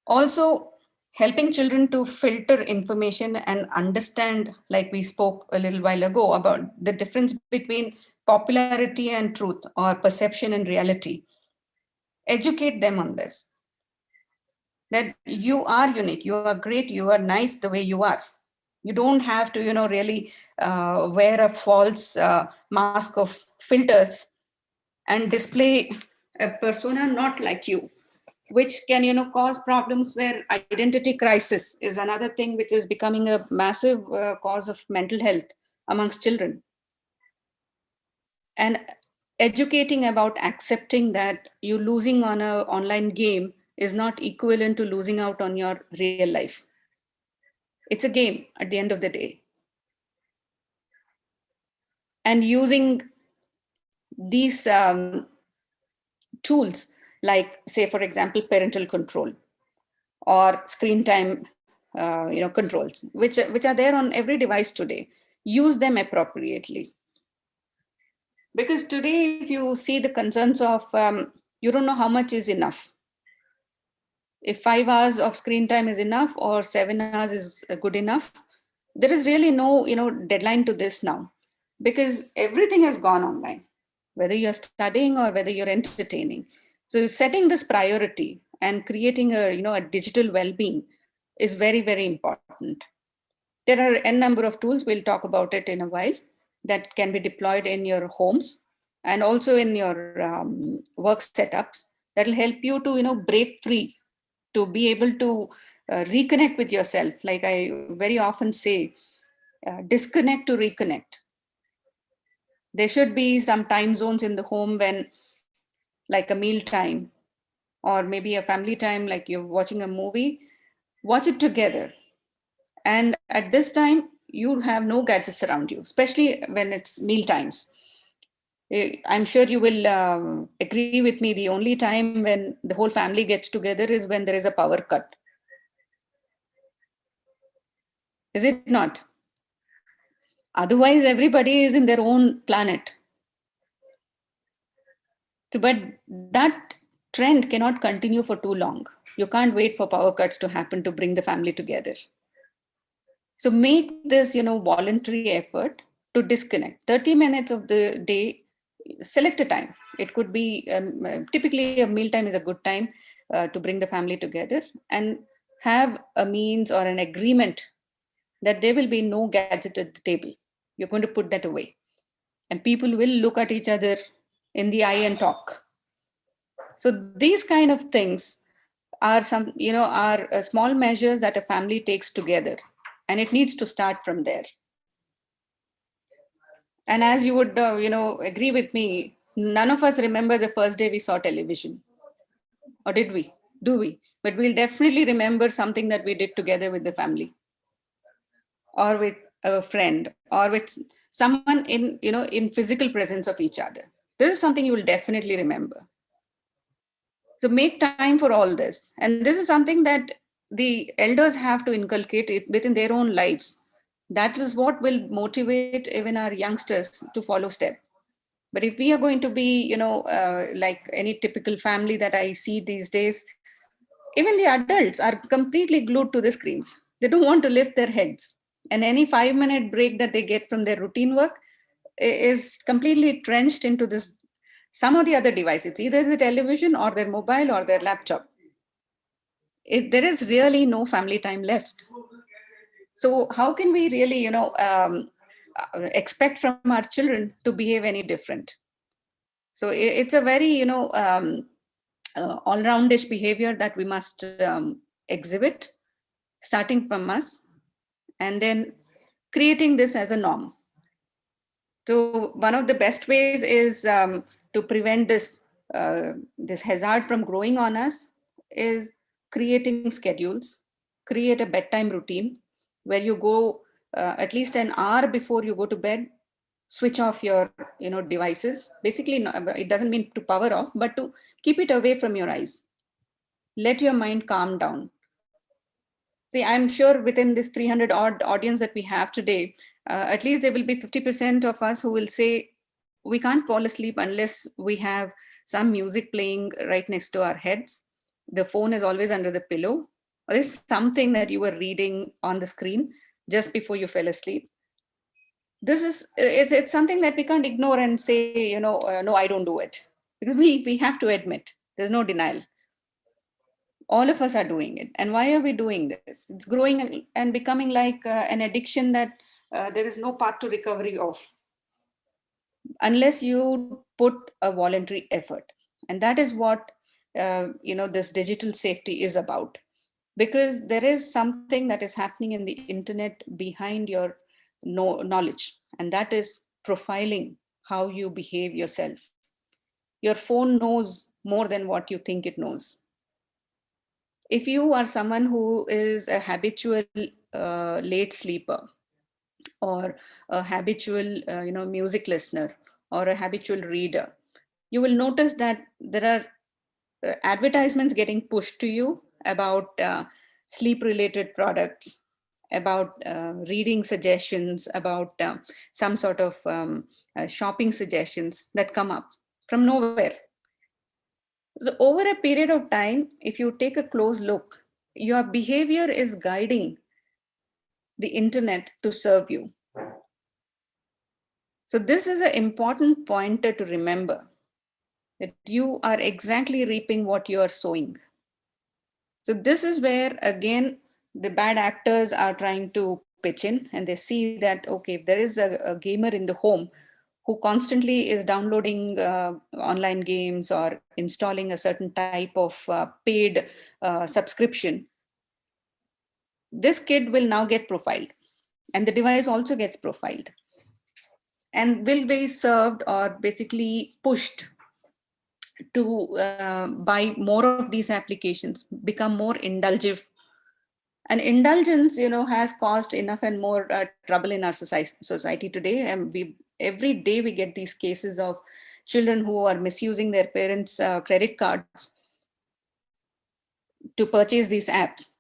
Also, helping children to filter information and understand, like we spoke a little while ago about the difference between popularity and truth, or perception and reality. Educate them on this, that you are unique, you are great, you are nice the way you are. You don't have to, really wear a false mask of filters and display a persona not like you, which can, cause problems where identity crisis is another thing which is becoming a massive cause of mental health amongst children. And educating about accepting that you losing on an online game is not equivalent to losing out on your real life. It's a game at the end of the day. And using these tools, like say, for example, parental control or screen time controls, which are there on every device today. Use them appropriately. Because today, if you see the concerns of, you don't know how much is enough. If 5 hours of screen time is enough or 7 hours is good enough, there is really no deadline to this now, because everything has gone online, whether you're studying or whether you're entertaining. So setting this priority and creating a digital well-being is very, very important. There are n number of tools, we'll talk about it in a while, that can be deployed in your homes and also in your work setups that will help you to break free, to be able to reconnect with yourself. Like I very often say, disconnect to reconnect. There should be some time zones in the home when, like a meal time or maybe a family time, like you're watching a movie, watch it together. And at this time, you have no gadgets around you, especially when it's meal times. I'm sure you will agree with me, the only time when the whole family gets together is when there is a power cut. Is it not? Otherwise, everybody is in their own planet. So, but that trend cannot continue for too long. You can't wait for power cuts to happen to bring the family together. So make this, voluntary effort to disconnect. 30 minutes of the day, select a time. It could be, typically a meal time is a good time to bring the family together, and have a means or an agreement that there will be no gadget at the table. You're going to put that away. And people will look at each other in the eye and talk. So these kind of things are some, are small measures that a family takes together. And it needs to start from there. And as you would, agree with me, none of us remember the first day we saw television. Or did we? do we? But we'll definitely remember something that we did together with the family, or with a friend, or with someone in, in physical presence of each other. This is something you will definitely remember. So make time for all this. And this is something that the elders have to inculcate it within their own lives. That is what will motivate even our youngsters to follow step. But if we are going to be, like any typical family that I see these days, even the adults are completely glued to the screens. They don't want to lift their heads. And any 5-minute break that they get from their routine work is completely trenched into this, some of the other devices, either the television or their mobile or their laptop. There is really no family time left. So how can we really, expect from our children to behave any different? So it's a very, all-roundish behavior that we must exhibit, starting from us, and then creating this as a norm. So one of the best ways is to prevent this hazard from growing on us is creating schedules, create a bedtime routine where you go at least an hour before you go to bed, switch off your devices. Basically, it doesn't mean to power off, but to keep it away from your eyes. Let your mind calm down. See, I'm sure within this 300 odd audience that we have today, at least there will be 50% of us who will say, we can't fall asleep unless we have some music playing right next to our heads. The phone is always under the pillow. Or there's something that you were reading on the screen just before you fell asleep. This is, it's something that we can't ignore and say, no, I don't do it. Because we have to admit, there's no denial. All of us are doing it. And why are we doing this? It's growing and becoming like an addiction that there is no path to recovery of, unless you put a voluntary effort. And that is what this digital safety is about. Because there is something that is happening in the internet behind your knowledge, and that is profiling how you behave yourself. Your phone knows more than what you think it knows. If you are someone who is a habitual late sleeper, or a habitual music listener, or a habitual reader, you will notice that there are advertisements getting pushed to you about sleep related products, about reading suggestions, about some sort of shopping suggestions that come up from nowhere. So over a period of time, if you take a close look, your behavior is guiding the internet to serve you. So this is an important pointer to remember, that you are exactly reaping what you are sowing. So this is where, again, the bad actors are trying to pitch in, and they see that, okay, if there is a gamer in the home who constantly is downloading online games or installing a certain type of paid subscription, this kid will now get profiled, and the device also gets profiled, and will be served or basically pushed to buy more of these applications, become more indulgent. And indulgence, has caused enough and more trouble in our society today. And every day we get these cases of children who are misusing their parents' credit cards to purchase these apps.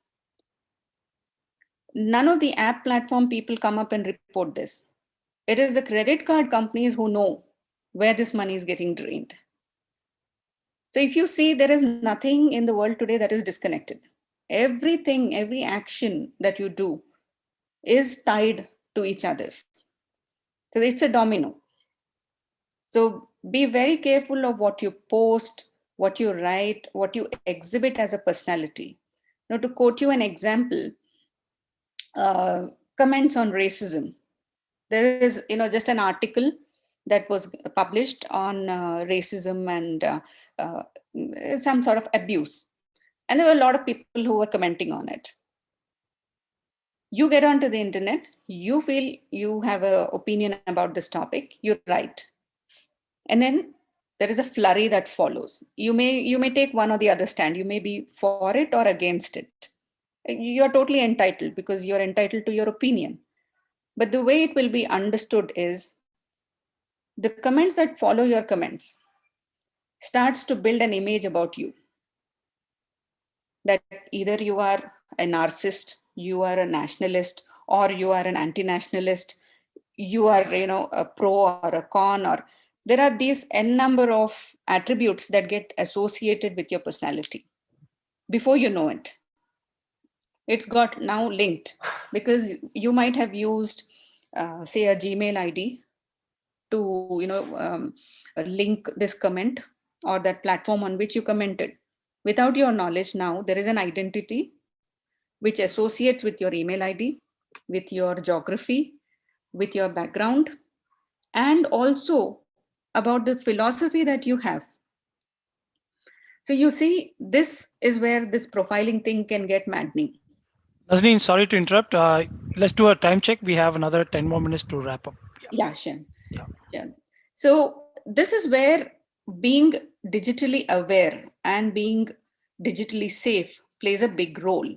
None of the app platform people come up and report this. It is the credit card companies who know where this money is getting drained. So if you see, there is nothing in the world today that is disconnected. Everything, every action that you do is tied to each other. So it's a domino. So be very careful of what you post, what you write, what you exhibit as a personality. Now, to quote you an example, comments on racism. There is, just an article that was published on racism and some sort of abuse. And there were a lot of people who were commenting on it. You get onto the internet, you feel you have an opinion about this topic, you write. And then there is a flurry that follows. You may take one or the other stand. You may be for it or against it. You're totally entitled because you're entitled to your opinion. But the way it will be understood is the comments that follow your comments starts to build an image about you. That either you are a narcissist, you are a nationalist, or you are an anti-nationalist, you are, a pro or a con, or there are these n number of attributes that get associated with your personality. Before you know it, it's got now linked, because you might have used, say, a Gmail ID to, link this comment or that platform on which you commented. Without your knowledge, now there is an identity which associates with your email ID, with your geography, with your background, and also about the philosophy that you have. So you see, this is where this profiling thing can get maddening. Nazneen, sorry to interrupt. Let's do a time check. We have another 10 more minutes to wrap up. Yeah, sure. Yeah. Yeah. So this is where being digitally aware and being digitally safe plays a big role.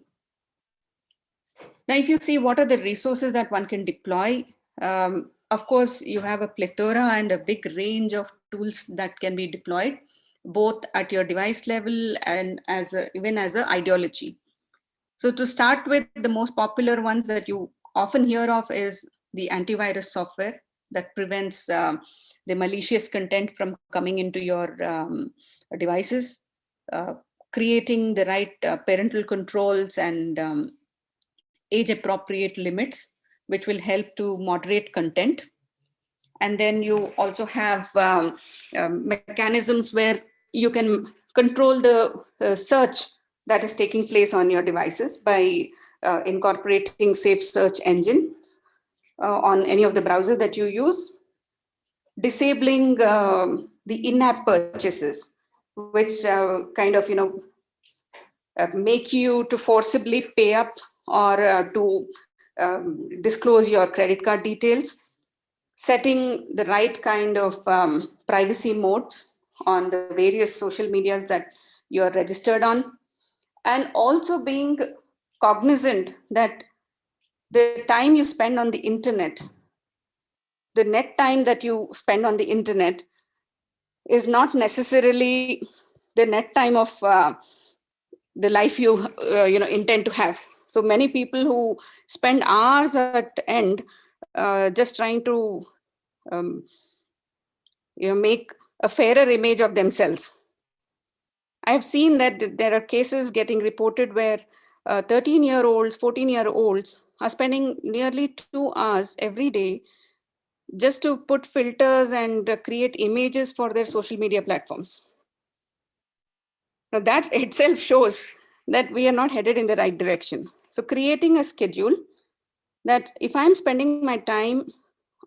Now, if you see what are the resources that one can deploy, of course, you have a plethora and a big range of tools that can be deployed, both at your device level and even as an ideology. So to start with, the most popular ones that you often hear of is the antivirus software that prevents the malicious content from coming into your devices, creating the right parental controls and age-appropriate limits, which will help to moderate content. And then you also have mechanisms where you can control the search that is taking place on your devices by incorporating safe search engines on any of the browsers that you use, disabling the in-app purchases, which kind of make you to forcibly pay up or to disclose your credit card details, setting the right kind of privacy modes on the various social medias that you're registered on, and also being cognizant that the time you spend on the internet, the net time that you spend on the internet, is not necessarily the net time of the life you intend to have. So many people who spend hours at end just trying to make a fairer image of themselves. I've seen that there are cases getting reported where 13-year-olds, 14-year-olds are spending nearly 2 hours every day just to put filters and create images for their social media platforms. Now that itself shows that we are not headed in the right direction. So creating a schedule that if I'm spending my time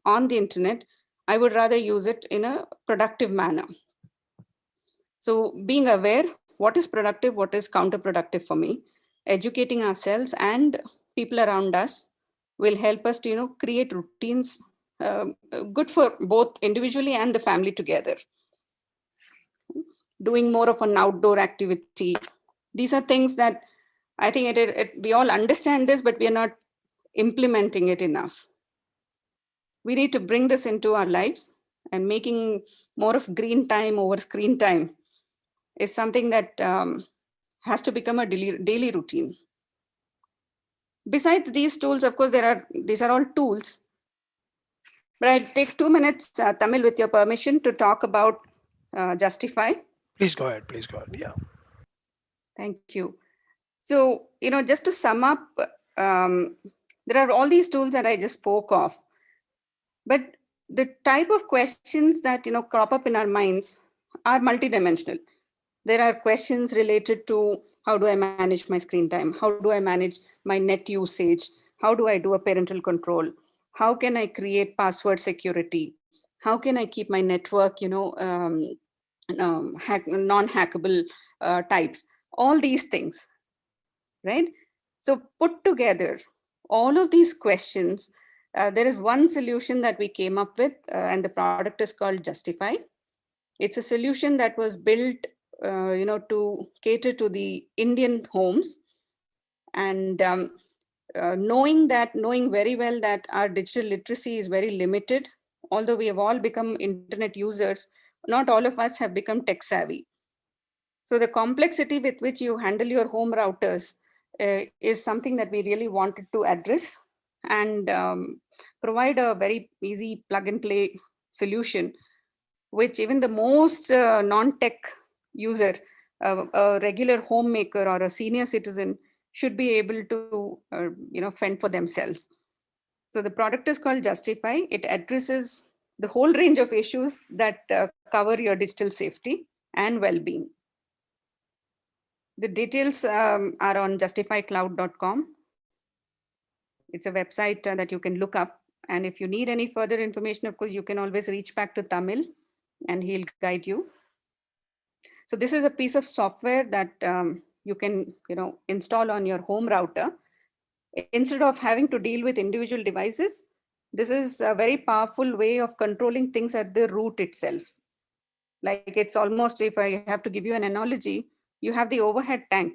on the internet, I would rather use it in a productive manner. So being aware, what is productive, what is counterproductive for me, educating ourselves and people around us will help us to create routines good for both individually and the family together. Doing more of an outdoor activity. These are things that I think we all understand this, but we are not implementing it enough. We need to bring this into our lives, and making more of green time over screen time is something that has to become a daily routine. Besides these tools, of course, these are all tools. But I'll take 2 minutes, Tamil, with your permission, to talk about Justify. Please go ahead. Please go ahead. Yeah. Thank you. So, just to sum up, there are all these tools that I just spoke of. But the type of questions that crop up in our minds are multidimensional. There are questions related to how do I manage my screen time? How do I manage my net usage? How do I do a parental control? How can I create password security? How can I keep my network, non-hackable types? All these things, right? So put together all of these questions, there is one solution that we came up with, and the product is called Justify. It's a solution that was built, to cater to the Indian homes. And knowing very well that our digital literacy is very limited, although we have all become internet users, not all of us have become tech savvy. So the complexity with which you handle your home routers is something that we really wanted to address and provide a very easy plug and play solution, which even the most non-tech user, a regular homemaker or a senior citizen should be able to, fend for themselves. So the product is called Justify. It addresses the whole range of issues that cover your digital safety and well-being. The details are on justifycloud.com. It's a website that you can look up. And if you need any further information, of course, you can always reach back to Tamil and he'll guide you. So this is a piece of software that you can install on your home router. Instead of having to deal with individual devices, this is a very powerful way of controlling things at the root itself. Like it's almost, if I have to give you an analogy, you have the overhead tank.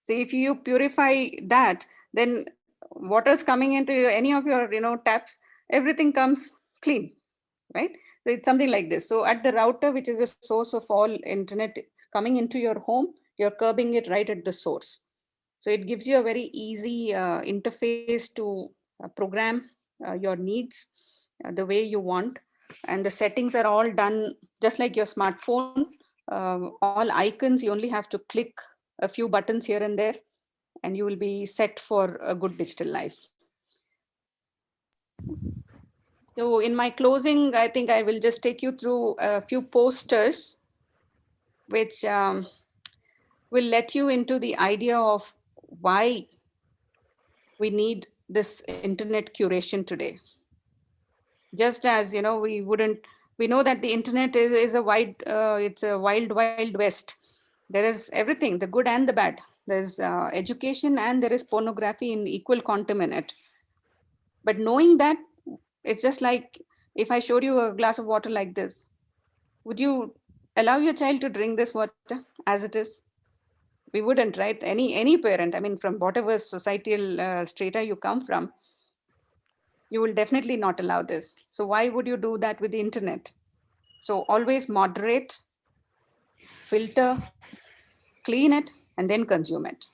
So if you purify that, then water's coming into any of your taps, everything comes clean, right? So it's something like this. So at the router, which is a source of all internet coming into your home, you're curbing it right at the source. So it gives you a very easy interface to program your needs the way you want. And the settings are all done just like your smartphone. All icons, you only have to click a few buttons here and there, and you will be set for a good digital life. So in my closing, I think I will just take you through a few posters, which will let you into the idea of why we need this internet curation today. Just as, we know that the internet is a it's a wild west. There is everything, the good and the bad. There's education and there is pornography in equal quantum in it. But knowing that, it's just like if I showed you a glass of water like this, would you allow your child to drink this water as it is? We wouldn't, right? Any parent, I mean, from whatever societal strata you come from, you will definitely not allow this. So why would you do that with the internet? So always moderate, filter, clean it, and then consume it.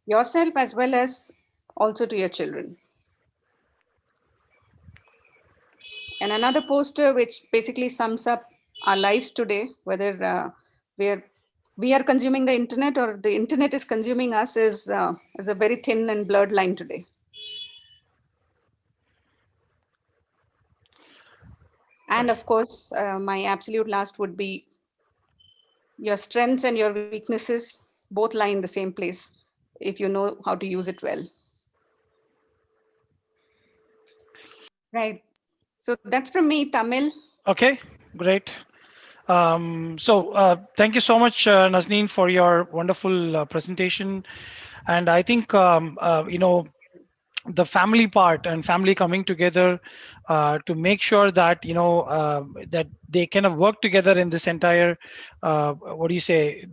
Yourself as well as also to your children. And another poster which basically sums up our lives today, whether we are consuming the internet or the internet is consuming us, is a very thin and blurred line today. And of course, my absolute last would be your strengths and your weaknesses both lie in the same place if you know how to use it well. Right. So that's from me, Tamil. Okay, great. Thank you so much, Nazneen, for your wonderful presentation. And I think, the family part and family coming together to make sure that, that they kind of work together in this entire,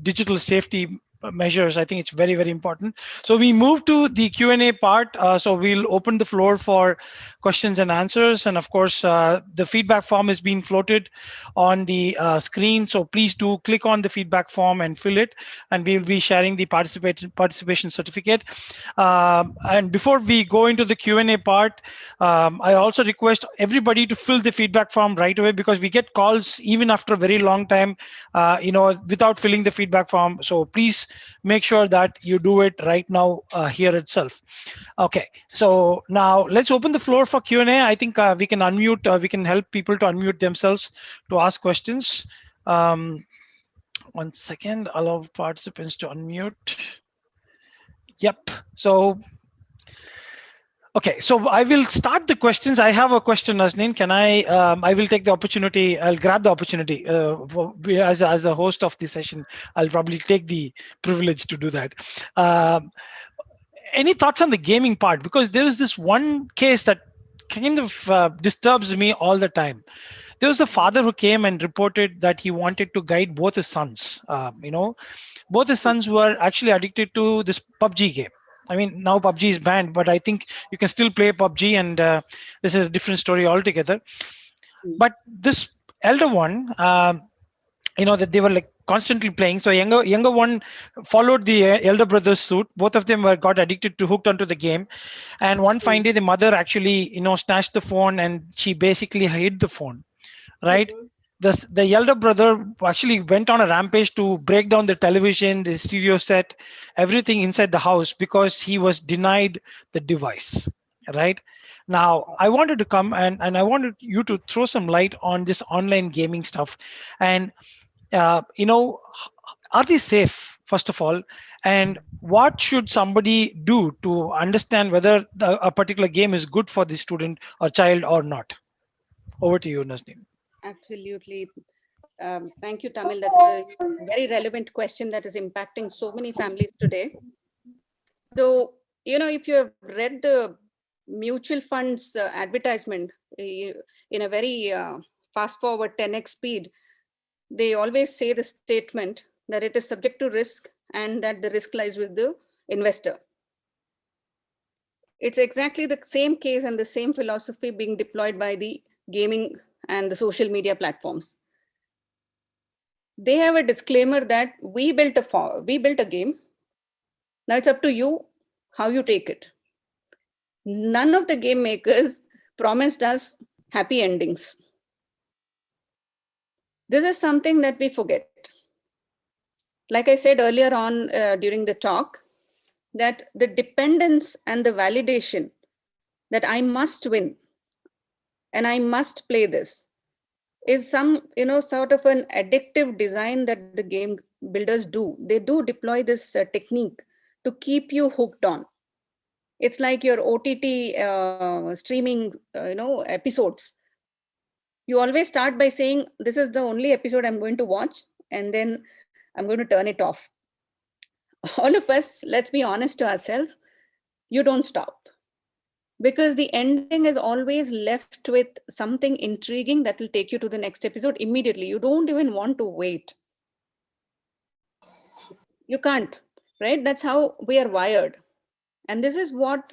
digital safety measures. I think it's very, very important. So we move to the Q&A part. So we'll open the floor for questions and answers. And of course, the feedback form is being floated on the screen. So please do click on the feedback form and fill it. And we will be sharing the participation certificate. And before we go into the Q&A part, I also request everybody to fill the feedback form right away, because we get calls even after a very long time, without filling the feedback form. So please make sure that you do it right now here itself. Okay, so now let's open the floor for Q&A. I think we can unmute, we can help people to unmute themselves to ask questions. 1 second, allow participants to unmute. Yep, so okay, so I will start the questions. I have a question, Nazneen. Can I will take the opportunity, I'll grab the opportunity as a host of the session. I'll probably take the privilege to do that. Any thoughts on the gaming part? Because there is this one case that kind of disturbs me all the time. there was a father who came and reported that he wanted to guide both his sons. Both his sons were actually addicted to this PUBG game. I mean, now PUBG is banned, but I think you can still play PUBG, and this is a different story altogether. But this elder one, that they were like constantly playing. So younger one followed the elder brother's suit. Both of them got addicted to hooked onto the game, and one fine day the mother actually snatched the phone and she basically hid the phone, right? The elder brother actually went on a rampage to break down the television, the stereo set, everything inside the house because he was denied the device, right? Now I wanted to come and I wanted you to throw some light on this online gaming stuff, and are they safe, first of all, and what should somebody do to understand whether a particular game is good for the student or child or not? Over to you, Nazneen. Absolutely. Thank you, Tamil. That's a very relevant question that is impacting so many families today. So, if you have read the mutual funds advertisement in a very fast forward 10x speed, they always say the statement that it is subject to risk and that the risk lies with the investor. It's exactly the same case and the same philosophy being deployed by the gaming and the social media platforms. They have a disclaimer that we built a game. Now it's up to you how you take it. None of the game makers promised us happy endings. This is something that we forget. Like I said earlier on during the talk, that the dependence and the validation that I must win and I must play this is some, sort of an addictive design that the game builders do. They do deploy this technique to keep you hooked on. It's like your OTT streaming, episodes. You always start by saying, this is the only episode I'm going to watch, and then I'm going to turn it off. All of us, let's be honest to ourselves, you don't stop. Because the ending is always left with something intriguing that will take you to the next episode immediately. You don't even want to wait. You can't, right? That's how we are wired. And this is what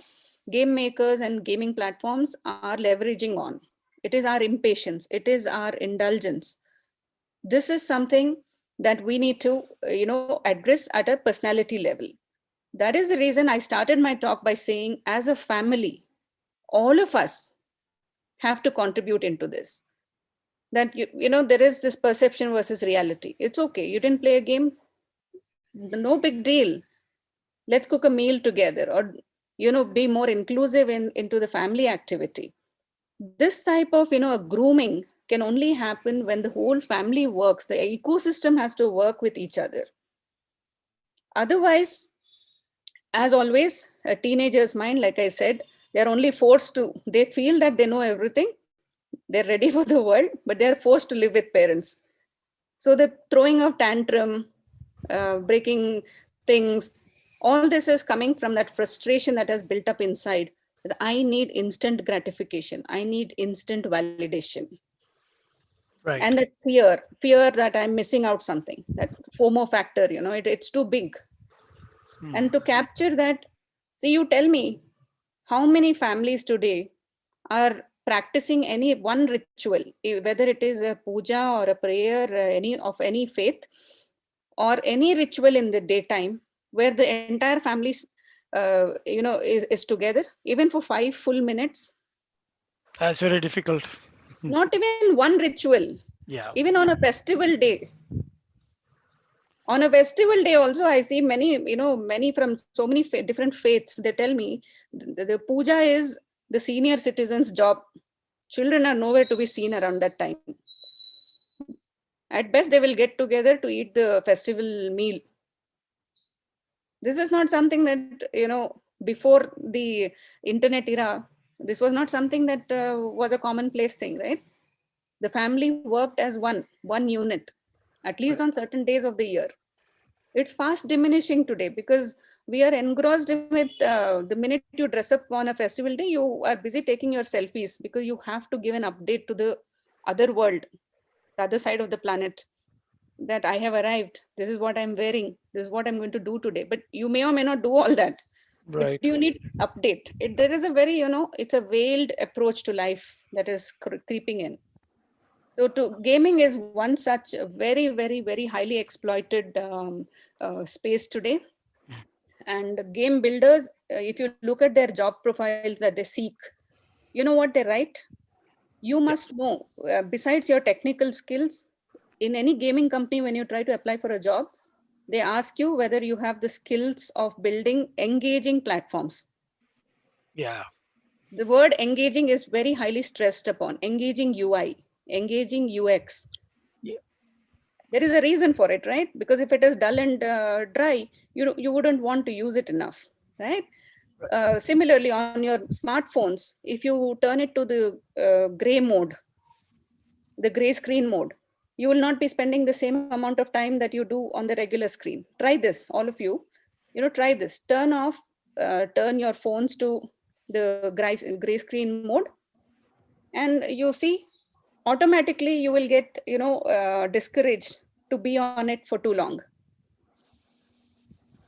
game makers and gaming platforms are leveraging on. It is our impatience. It is our indulgence. This is something that we need to, address at a personality level. That is the reason I started my talk by saying, as a family, all of us have to contribute into this. That, there is this perception versus reality. It's okay. You didn't play a game. No big deal. Let's cook a meal together, or, be more inclusive into the family activity. This type of, a grooming can only happen when the whole family works. The ecosystem has to work with each other. Otherwise, as always, a teenager's mind, like I said, they're only forced to, they feel that they know everything. They're ready for the world, but they're forced to live with parents. So the throwing of tantrum, breaking things, all this is coming from that frustration that has built up inside. That I need instant gratification. I need instant validation. Right. And that fear that I'm missing out something, that FOMO factor, it's too big. And to capture that, see, you tell me, how many families today are practicing any one ritual, whether it is a puja or a prayer, any faith, or any ritual in the daytime, where the entire family, is together, even for 5 full minutes. That's very difficult. Not even one ritual. Yeah. Even on a festival day. On a festival day also, I see many from so many different faiths. They tell me the puja is the senior citizens' job. Children are nowhere to be seen around that time. At best, they will get together to eat the festival meal. This is not something that, before the internet era, this was not something that was a commonplace thing, right? The family worked as one unit, at least on certain days of the year. It's fast diminishing today because we are engrossed with the minute you dress up on a festival day, you are busy taking your selfies because you have to give an update to the other world, the other side of the planet, that I have arrived. This is what I'm wearing. This is what I'm going to do today. But you may or may not do all that. But Right. you need update. There is a very, it's a veiled approach to life that is creeping in. So gaming is one such very, very, very highly exploited space today. And game builders, if you look at their job profiles that they seek, you know what they write? You must know, besides your technical skills, in any gaming company, when you try to apply for a job, they ask you whether you have the skills of building engaging platforms. Yeah. The word engaging is very highly stressed upon. Engaging UI, engaging UX. Yeah. There is a reason for it, right? Because if it is dull and dry, you wouldn't want to use it enough, right? Similarly, on your smartphones, if you turn it to the gray mode, the gray screen mode, you will not be spending the same amount of time that you do on the regular screen. Try this, all of you. Try this. Turn your phones to the gray screen mode, and you see, automatically you will get, discouraged to be on it for too long.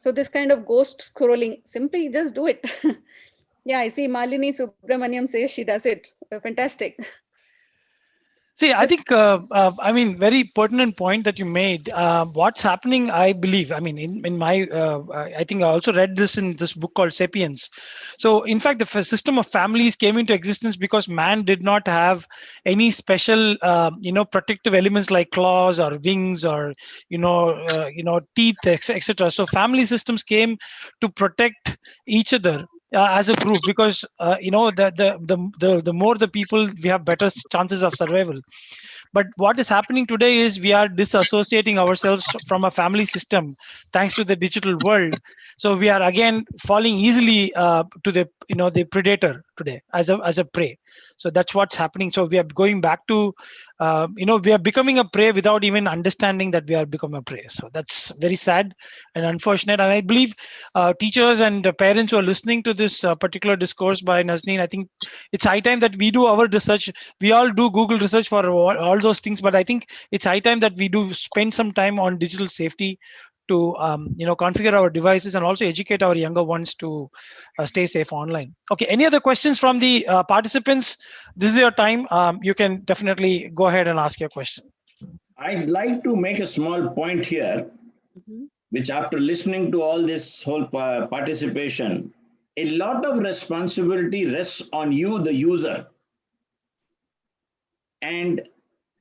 So this kind of ghost scrolling, simply just do it. Yeah, I see Malini Subramaniam says she does it. Fantastic. See, I think, very pertinent point that you made. What's happening, I believe, in my, I think I also read this in this book called Sapiens. So, in fact, the system of families came into existence because man did not have any special, protective elements like claws or wings or, teeth, etc. So, family systems came to protect each other as a group, because the more the people, we have better chances of survival. But what is happening today is we are disassociating ourselves from a family system thanks to the digital world. So we are again falling easily to the predator today as a prey. So that's what's happening. So we are going back to we are becoming a prey without even understanding that we are becoming a prey. So that's very sad and unfortunate. And I believe teachers and parents who are listening to this particular discourse by Nazneen, I think it's high time that we do our research. We all do Google research for all those things, but I think it's high time that we do spend some time on digital safety to configure our devices and also educate our younger ones to stay safe online. Okay, any other questions from the participants? This is your time. You can definitely go ahead and ask your question. I'd like to make a small point here, which after listening to all this whole participation, a lot of responsibility rests on you, the user. And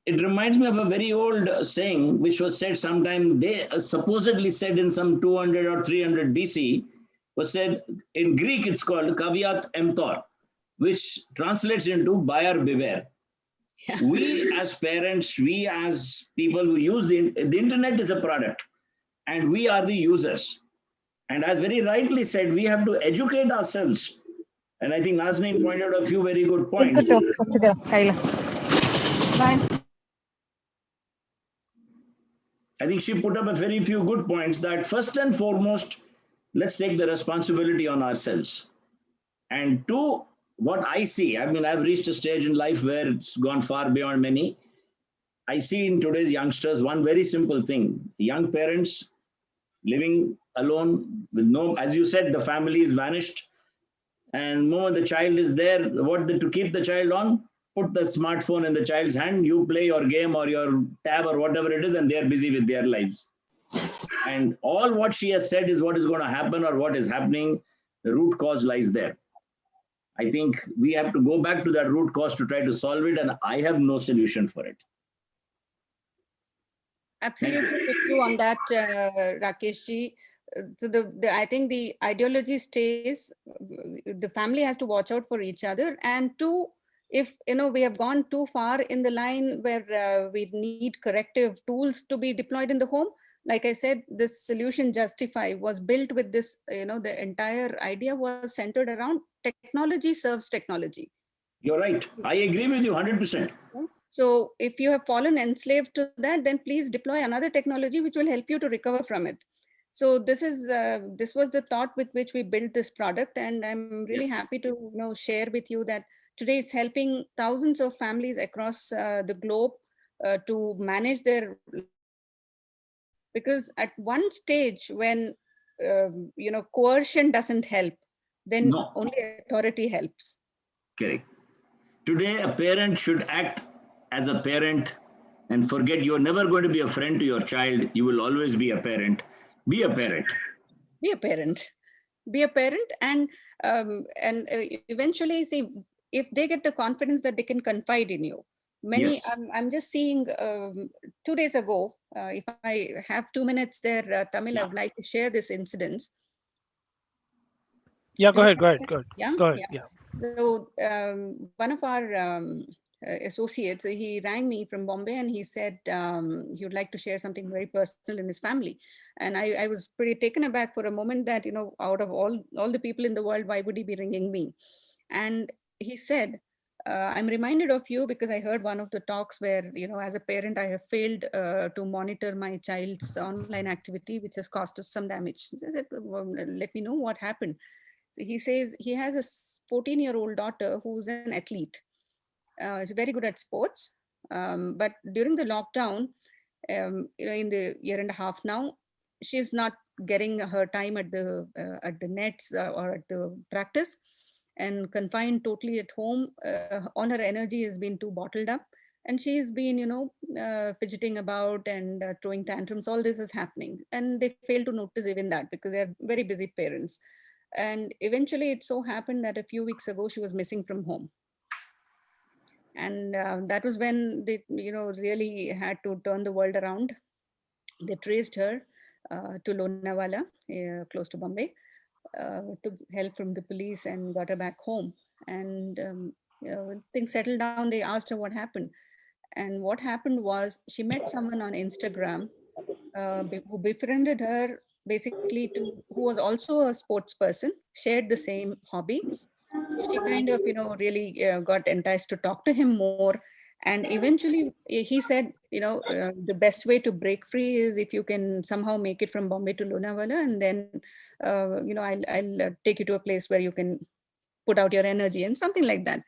it reminds me of a very old saying, which was said sometime, they supposedly said in some 200 or 300 BC, was said in Greek, it's called caveat emptor, which translates into buyer beware. Yeah. We as parents, we as people who use the internet is a product, and we are the users. And as very rightly said, we have to educate ourselves. And I think Nazneen pointed out a few very good points. I think she put up a very few good points that first and foremost, let's take the responsibility on ourselves. And two, what I see, I've reached a stage in life where it's gone far beyond many. I see in today's youngsters one very simple thing. Young parents living alone with no, as you said, the family is vanished. And the moment the child is there, to keep the child on? Put the smartphone in the child's hand, you play your game or your tab or whatever it is, and they're busy with their lives. And all what she has said is what is going to happen or what is happening. The root cause lies there. I think we have to go back to that root cause to try to solve it, and I have no solution for it. Absolutely with you on that, Rakesh ji. So I think the ideology stays, the family has to watch out for each other. And two, if we have gone too far in the line where we need corrective tools to be deployed in the home, like I said, this solution Justify was built with this, the entire idea was centered around technology serves technology. You're right. I agree with you 100%. So if you have fallen enslaved to that, then please deploy another technology which will help you to recover from it. So this was the thought with which we built this product, and I'm really happy to share with you that today it's helping thousands of families across the globe to manage their, because at one stage when coercion doesn't help, then No. only authority helps. Correct. Today, a parent should act as a parent and forget you're never going to be a friend to your child. You will always be a parent. Be a parent. Be a parent. Be a parent, and eventually, see, if they get the confidence that they can confide in you. Many, Yes. I'm just seeing 2 days ago, if I have 2 minutes there, Tamil, I would like to share this incident. Yeah, go ahead. Go ahead. Go ahead. Yeah. Go ahead. Yeah. So one of our associates, he rang me from Bombay and he said he would like to share something very personal in his family. And I was pretty taken aback for a moment that, out of all the people in the world, why would he be ringing me? And he said, I'm reminded of you because I heard one of the talks where, as a parent, I have failed to monitor my child's online activity, which has caused us some damage. He said, well, let me know what happened. So he says he has a 14-year-old daughter who's an athlete. She's very good at sports. But during the lockdown, in the year and a half now, she's not getting her time at the nets or at the practice, and confined totally at home. All her energy has been too bottled up, and she's been, fidgeting about and throwing tantrums. All this is happening, and they fail to notice even that because they're very busy parents. And eventually, it so happened that a few weeks ago, she was missing from home. And that was when they, really had to turn the world around. They traced her to Lonavala, close to Bombay, took help from the police and got her back home. And when things settled down, they asked her what happened. And what happened was she met someone on Instagram who befriended her, basically, who was also a sports person, shared the same hobby. So she kind of, really got enticed to talk to him more. And eventually he said, the best way to break free is if you can somehow make it from Bombay to Lonavala, and then, I'll take you to a place where you can put out your energy and something like that.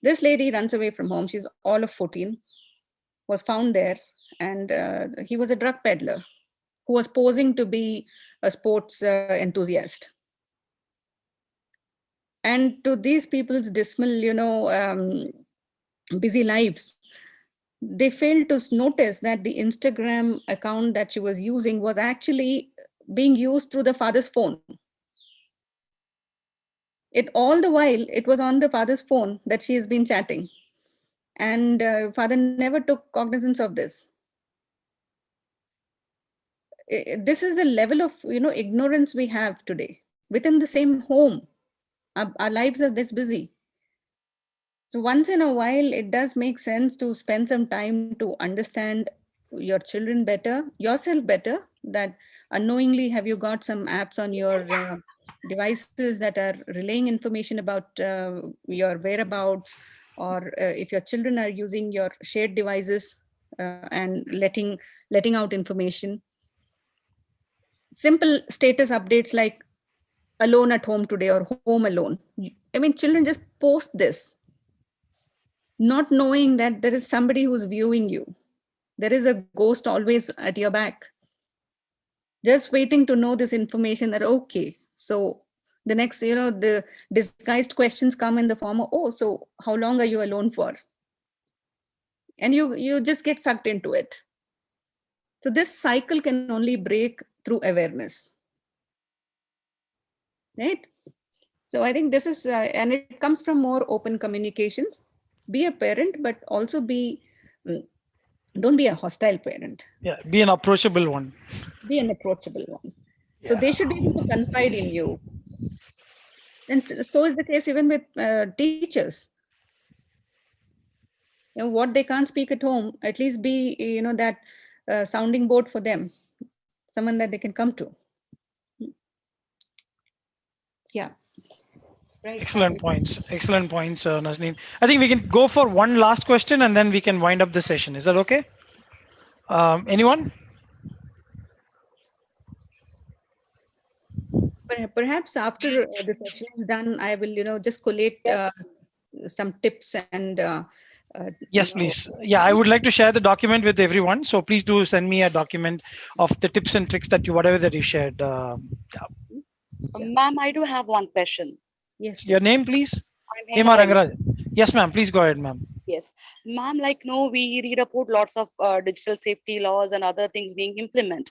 This lady runs away from home. She's all of 14, was found there. And he was a drug peddler who was posing to be a sports enthusiast. And to these people's dismal, busy lives, they failed to notice that the Instagram account that she was using was actually being used through the father's phone. All the while, it was on the father's phone that she has been chatting. And father never took cognizance of this. This is the level of, ignorance we have today within the same home. Our lives are this busy. So once in a while, it does make sense to spend some time to understand your children better, yourself better, that unknowingly have you got some apps on your devices that are relaying information about your whereabouts, or if your children are using your shared devices and letting out information. Simple status updates like alone at home today or home alone. I mean, children just post this, not knowing that there is somebody who's viewing you. There is a ghost always at your back, just waiting to know this information that, okay, so the next, the disguised questions come in the form of, oh, so how long are you alone for? And you just get sucked into it. So this cycle can only break through awareness. Right? So I think this is, and it comes from more open communications. Be a parent, but also don't be a hostile parent. Yeah, be an approachable one. Be an approachable one. So they should be able to confide in you. And so is the case even with teachers. What they can't speak at home, at least be, that sounding board for them, someone that they can come to. Yeah. Right. Excellent points. Excellent points, Nazneen. I think we can go for one last question and then we can wind up the session. Is that okay? Anyone? Perhaps after the session is done, I will, just collate some tips and Yes, please. Yeah, I would like to share the document with everyone. So please do send me a document of the tips and tricks that whatever that you shared. Ma'am, I do have one question. Yes, Your please. name, please? I'm Hema Hema. Rangaraj. Yes, ma'am. Please go ahead, ma'am. Yes, ma'am, like no, we read about lots of digital safety laws and other things being implemented.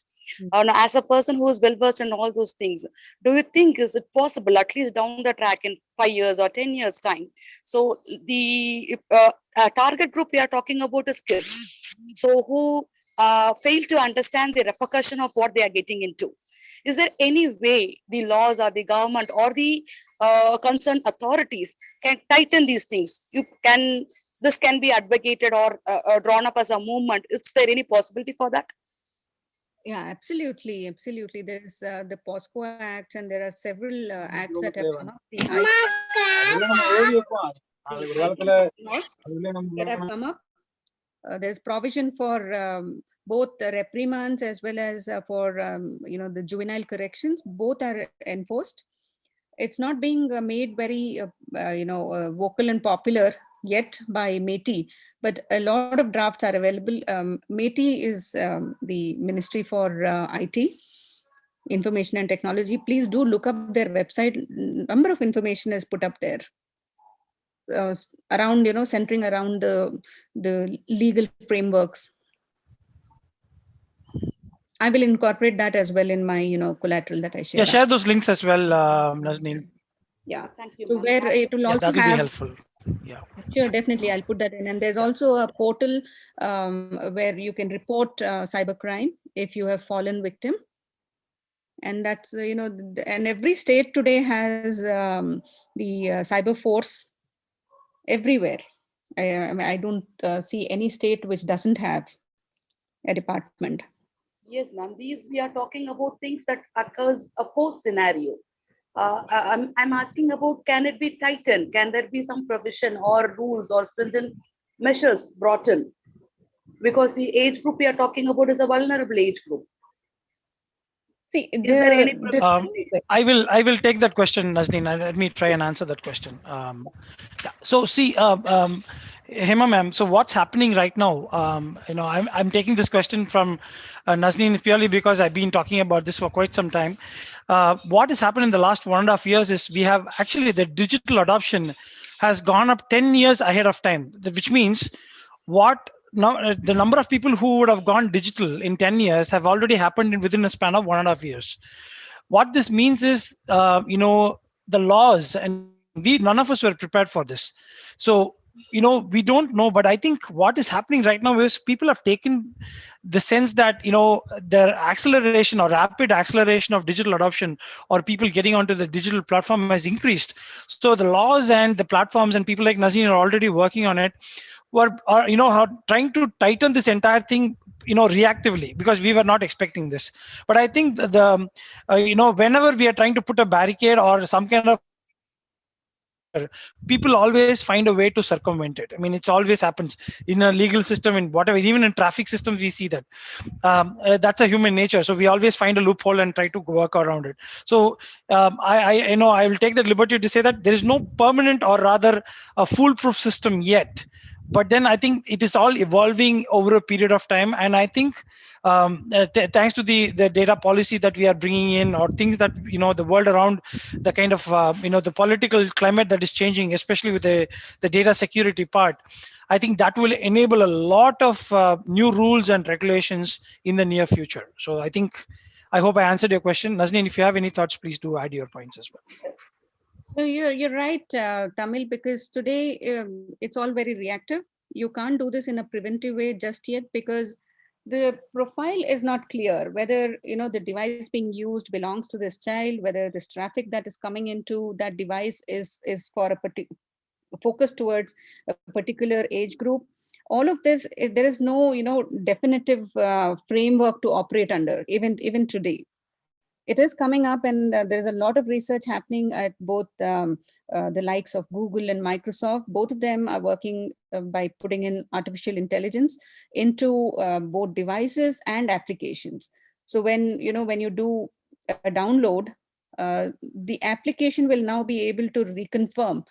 Now, as a person who is well versed in all those things, do you think is it possible, at least down the track in 5 years or 10 years time? So the target group we are talking about is kids, so who fail to understand the repercussion of what they are getting into. Is there any way the laws or the government or the concerned authorities can tighten these things? This can be advocated or drawn up as a movement. Is there any possibility for that? Yeah, absolutely, absolutely. There is the POSCO Act, and there are several acts that have come up. Laws that have come up. There's provision for both the reprimands as well as for the juvenile corrections. Both are enforced. It's not being made very vocal and popular yet by METI, but a lot of drafts are available. METI is the Ministry for IT, Information and Technology. Please do look up their website. Number of information is put up there. Around centering around the legal frameworks. I will incorporate that as well in my collateral that I share. Yeah, share those links as well, Nazneen. Yeah, Thank you. so where it will also that will be have helpful. Yeah, sure, definitely I'll put that in. And there's also a portal where you can report cybercrime if you have fallen victim. And that's and every state today has the cyber force everywhere. I don't see any state which doesn't have a department. Yes, ma'am. These we are talking about things that occurs a post scenario. I'm asking about, can it be tightened? Can there be some provision or rules or stringent measures brought in? Because the age group we are talking about is a vulnerable age group. See, Is there any I will take that question, Nazneen. Let me try and answer that question. So see, Hema ma'am, so what's happening right now? I'm taking this question from Nazneen purely because I've been talking about this for quite some time. What has happened in the last 1.5 years is we have actually the digital adoption has gone up 10 years ahead of time, which means what now the number of people who would have gone digital in 10 years have already happened within a span of 1.5 years. What this means is, the laws, and we none of us were prepared for this. So, we don't know, but I think what is happening right now is people have taken the sense that, their acceleration or rapid acceleration of digital adoption or people getting onto the digital platform has increased. So the laws and the platforms and people like Nazneen are already working on it. Are trying to tighten this entire thing reactively, because we were not expecting this. But I think whenever we are trying to put a barricade or some kind of people always find a way to circumvent it. I mean, it always happens in a legal system, in whatever, even in traffic systems we see that. That's a human nature, so we always find a loophole and try to work around it. So I will take the liberty to say that there is no permanent, or rather a foolproof system yet. But then I think it is all evolving over a period of time, and I think thanks to the data policy that we are bringing in, or things that the world around, the kind of the political climate that is changing, especially with the data security part, I think that will enable a lot of new rules and regulations in the near future. So I hope I answered your question. Nazneen, if you have any thoughts, please do add your points as well. No, you're right, Tamil, because today it's all very reactive. You can't do this in a preventive way just yet, because the profile is not clear whether the device being used belongs to this child, whether this traffic that is coming into that device is for a particular focus towards a particular age group. All of this, there is no definitive framework to operate under, even today. It is coming up, and there is a lot of research happening at both the likes of Google and Microsoft. Both of them are working by putting in artificial intelligence into both devices and applications. So when you do a download, the application will now be able to reconfirm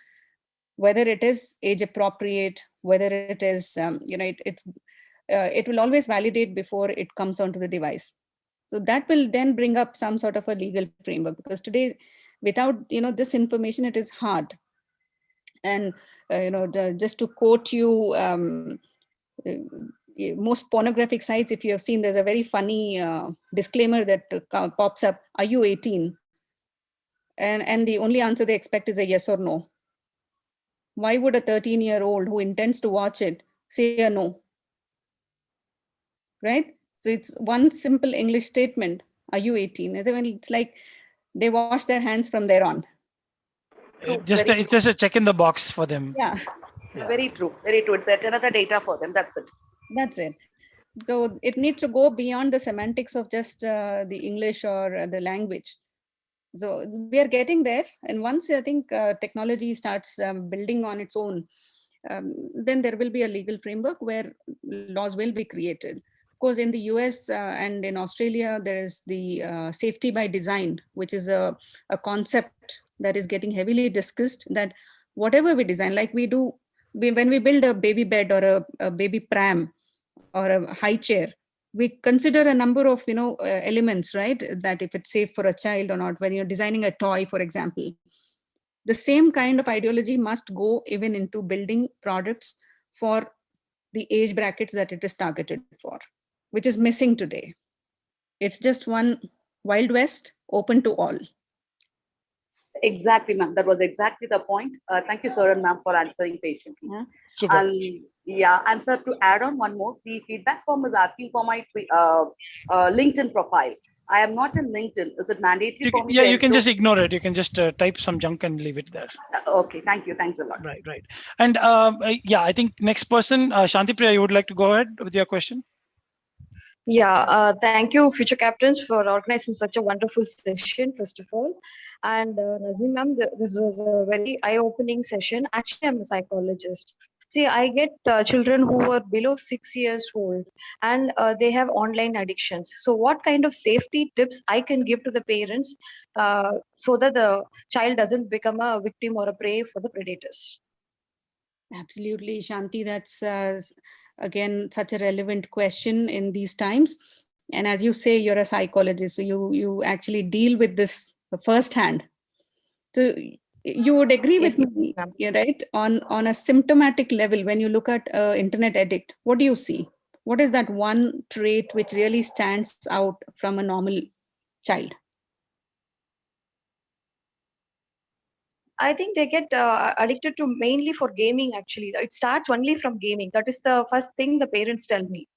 whether it is age appropriate, whether it is, it will always validate before it comes onto the device. So that will then bring up some sort of a legal framework, because today, without this information, it is hard. And just to quote you, uh, most pornographic sites, if you have seen, there's a very funny disclaimer that pops up: "Are you 18?" And the only answer they expect is a yes or no. Why would a 13-year-old who intends to watch it say a no? Right? So it's one simple English statement: "Are you 18?" It's like they wash their hands from there on. It's just a check in the box for them. Yeah. Very true. Very true. It's another data for them. That's it. That's it. So it needs to go beyond the semantics of just the English or the language. So we are getting there. And once I think technology starts building on its own, then there will be a legal framework where laws will be created. Of course, in the US and in Australia, there is the safety by design, which is a concept that is getting heavily discussed, that whatever we design, like we do, when we build a baby bed or a baby pram or a high chair, we consider a number of elements, right? That if it's safe for a child or not. When you're designing a toy, for example, the same kind of ideology must go even into building products for the age brackets that it is targeted for, which is missing today. It's just one Wild West, open to all. Exactly, ma'am. That was exactly the point. Thank you, sir and ma'am, for answering patiently. Super. And sir, to add on one more, the feedback form is asking for my LinkedIn profile. I am not in LinkedIn. Is it mandatory for me? You can just ignore it. You can just type some junk and leave it there. Okay, thank you. Thanks a lot. Right. And I think next person, Shanti Priya, you would like to go ahead with your question? Yeah, thank you, future captains, for organizing such a wonderful session, first of all. And Nazim ma'am, this was a very eye-opening session. Actually, I'm a psychologist. See, I get children who are below 6 years old, and they have online addictions. So what kind of safety tips I can give to the parents so that the child doesn't become a victim or a prey for the predators? Absolutely, Shanti. That's again such a relevant question in these times. And as you say, you're a psychologist, so you actually deal with this firsthand. So you would agree with me, right? On a symptomatic level, when you look at internet addict, what do you see? What is that one trait which really stands out from a normal child? I think they get addicted to mainly for gaming. Actually, it starts only from gaming. That is the first thing the parents tell me.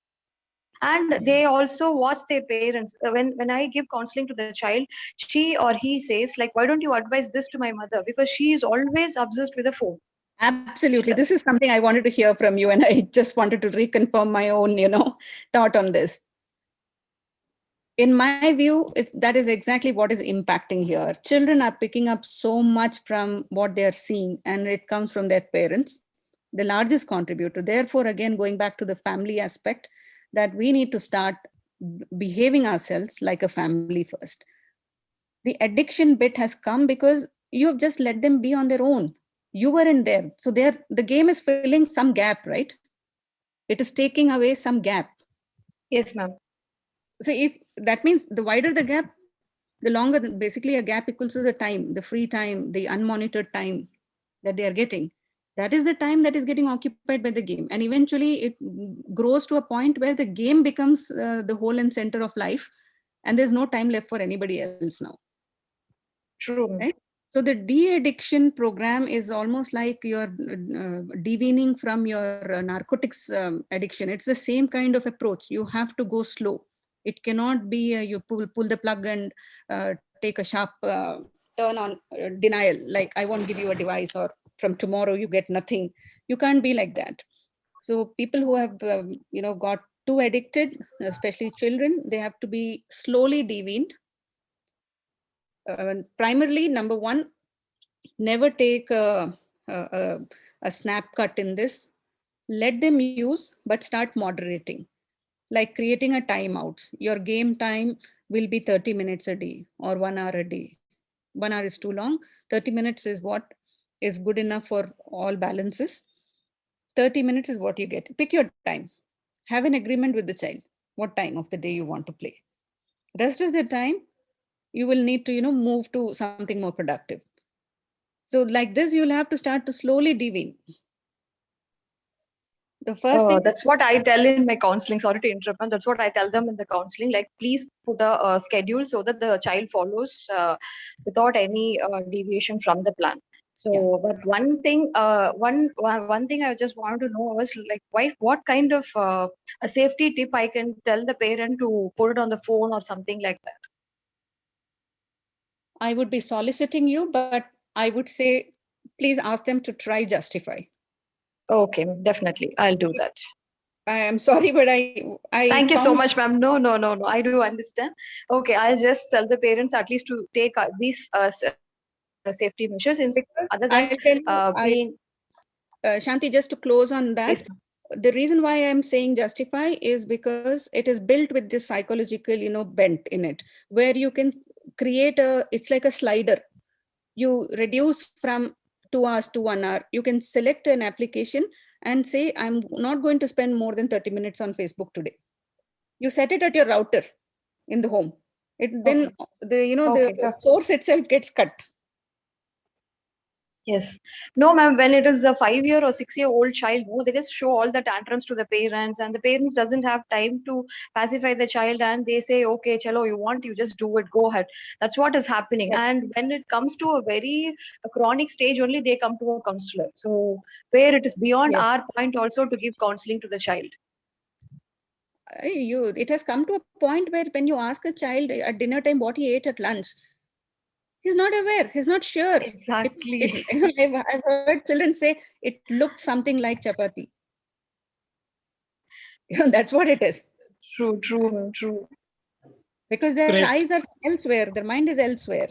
And they also watch their parents. When I give counseling to the child, she or he says, like, why don't you advise this to my mother? Because she is always obsessed with the phone. Absolutely. This is something I wanted to hear from you, and I just wanted to reconfirm my own, thought on this. In my view, that is exactly what is impacting here. Children are picking up so much from what they are seeing, and it comes from their parents, the largest contributor. Therefore, again, going back to the family aspect, that we need to start behaving ourselves like a family first. The addiction bit has come because you have just let them be on their own. You weren't there. So the game is filling some gap, right? It is taking away some gap. Yes, ma'am. So if that means the wider the gap, the longer, basically a gap equals to the time, the free time, the unmonitored time that they are getting. That is the time that is getting occupied by the game. And eventually it grows to a point where the game becomes the whole and center of life. And there's no time left for anybody else now. True. Right? So the de-addiction program is almost like you're deweaning from your narcotics addiction. It's the same kind of approach. You have to go slow. It cannot be you pull the plug and take a sharp turn on denial, like I won't give you a device, or from tomorrow you get nothing. You can't be like that. So people who have got too addicted, especially children, they have to be slowly deweaned. Primarily, number one, never take a snap cut in this. Let them use, but start moderating, like creating a timeout. Your game time will be 30 minutes a day or 1 hour a day. 1 hour is too long. 30 minutes is what is good enough for all balances. 30 minutes is what you get. Pick your time. Have an agreement with the child. What time of the day you want to play. Rest of the time, you will need to, move to something more productive. So like this, you'll have to start to slowly dewean. The first thing. That's what I tell in my counseling. Sorry to interrupt, and that's what I tell them in the counseling. Like, please put a schedule so that the child follows without any deviation from the plan. So, Yeah. but one thing I just wanted to know was like, what kind of a safety tip I can tell the parent to put it on the phone or something like that? I would be soliciting you, but I would say, please ask them to try Justify. Okay, definitely, I'll do that. I am sorry, but I Thank you so found- much, ma'am. No, I do understand. Okay, I'll just tell the parents at least to take these safety measures instead, other than I'll tell you, being. Shanti, just to close on that, Yes, the reason why I'm saying Justify is because it is built with this psychological, bent in it, where you can create it's like a slider. You reduce from 2 hours to 1 hour. You can select an application and say, I'm not going to spend more than 30 minutes on Facebook today. You set it at your router in the home. Then the source itself gets cut. Yes. No, ma'am, when it is a 5-year or 6-year-old child, no, they just show all the tantrums to the parents, and the parents doesn't have time to pacify the child, and they say, okay, chalo, you just do it, go ahead. That's what is happening. Yeah. And when it comes to a chronic stage, only they come to a counselor. So where it is beyond Yes. our point also to give counseling to the child. It has come to a point where when you ask a child at dinner time what he ate at lunch, he's not aware, he's not sure. Exactly. I've heard children say it looked something like chapati. That's what it is. True. Because their Great. eyes are elsewhere, their mind is elsewhere.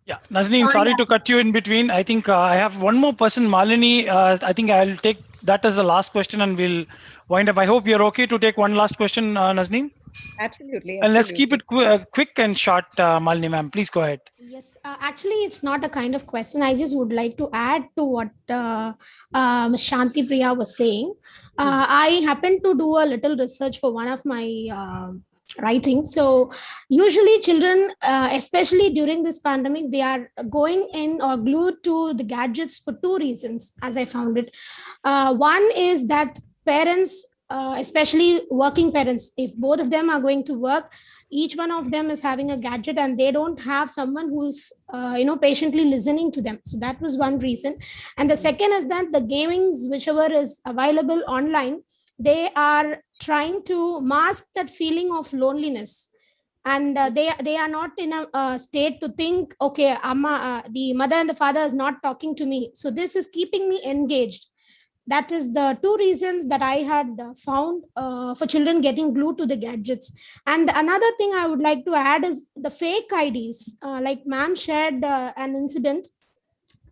Yeah, Nazneen, sorry to cut you in between. I think I have one more person, Malini. I think I'll take that as the last question and we'll wind up. I hope you're okay to take one last question, Nazneen. Absolutely. And let's keep it quick and short, Malini ma'am. Please go ahead. Yes, actually, it's not a kind of question. I just would like to add to what Ms. Shanti Priya was saying. I happened to do a little research for one of my writing. So usually children, especially during this pandemic, they are going in or glued to the gadgets for two reasons, as I found it. One is that parents, especially working parents, if both of them are going to work, each one of them is having a gadget and they don't have someone who's patiently listening to them. So that was one reason. And the second is that the gamings, whichever is available online, they are trying to mask that feeling of loneliness, and they are not in a state to think, okay, the mother and the father is not talking to me, so this is keeping me engaged. That is the two reasons that I had found for children getting glued to the gadgets. And another thing I would like to add is the fake IDs. Like ma'am shared an incident.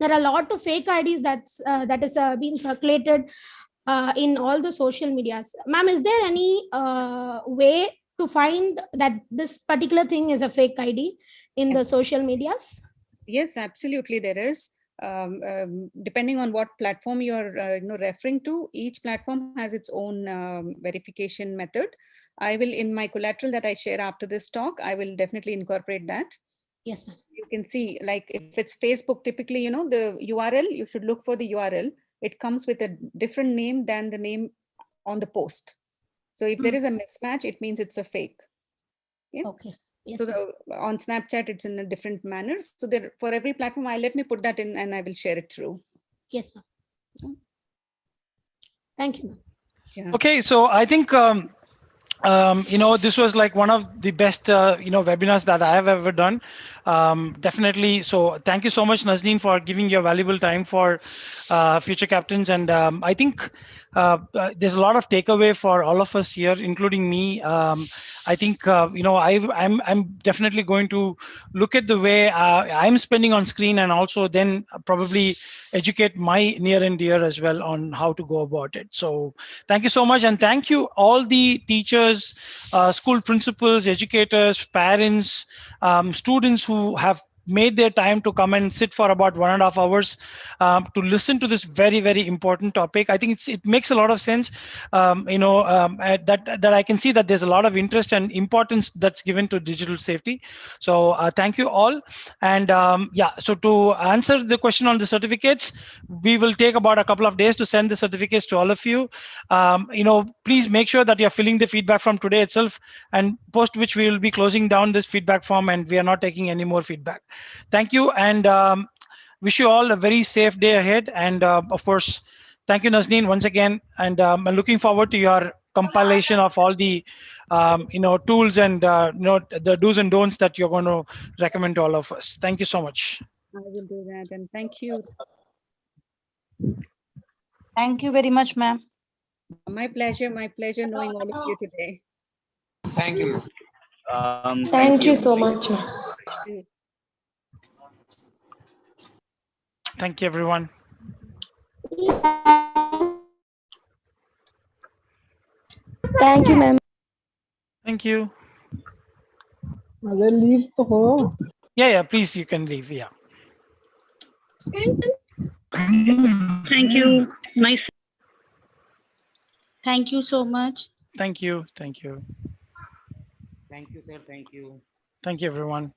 There are a lot of fake IDs that is being circulated in all the social medias. Ma'am, is there any way to find that this particular thing is a fake ID in the social medias? Yes, absolutely there is. Depending on what platform you're referring to, each platform has its own verification method. I will, in my collateral that I share after this talk, I will definitely incorporate that. Yes, ma'am. You can see, like if it's Facebook, typically, the URL, you should look for the URL. It comes with a different name than the name on the post. So if there is a mismatch, it means it's a fake. Yeah? Okay. Yes, so on Snapchat, it's in a different manner. So there, for every platform, let me put that in and I will share it through. Yes, ma'am. Thank you, ma'am. Yeah. Okay, so I think this was like one of the best webinars that I have ever done. Definitely. So thank you so much, Nazneen, for giving your valuable time for Future Captains. And I think there's a lot of takeaway for all of us here, including me. I think I'm definitely going to look at the way I'm spending on screen, and also then probably educate my near and dear as well on how to go about it. So thank you so much, and thank you all the teachers, school principals, educators, parents, students who have made their time to come and sit for about 1.5 hours to listen to this very, very important topic. I think it makes a lot of sense. That I can see that there's a lot of interest and importance that's given to digital safety. So thank you all. And so to answer the question on the certificates, we will take about a couple of days to send the certificates to all of you. Please make sure that you're filling the feedback form today itself, and post which we will be closing down this feedback form and we are not taking any more feedback. Thank you, and wish you all a very safe day ahead. And of course, thank you, Nazneen, once again. And I'm looking forward to your compilation of all the tools and the do's and don'ts that you're going to recommend to all of us. Thank you so much. I will do that, and thank you. Thank you very much, ma'am. My pleasure knowing all of you today. Thank you. Thank you so much. Thank you, everyone. Thank you, ma'am. Thank you. Mother leaves to ho. Yeah, please, you can leave. Yeah. Thank you. Nice. Thank you so much. Thank you. Thank you. Thank you, sir. Thank you. Thank you, everyone.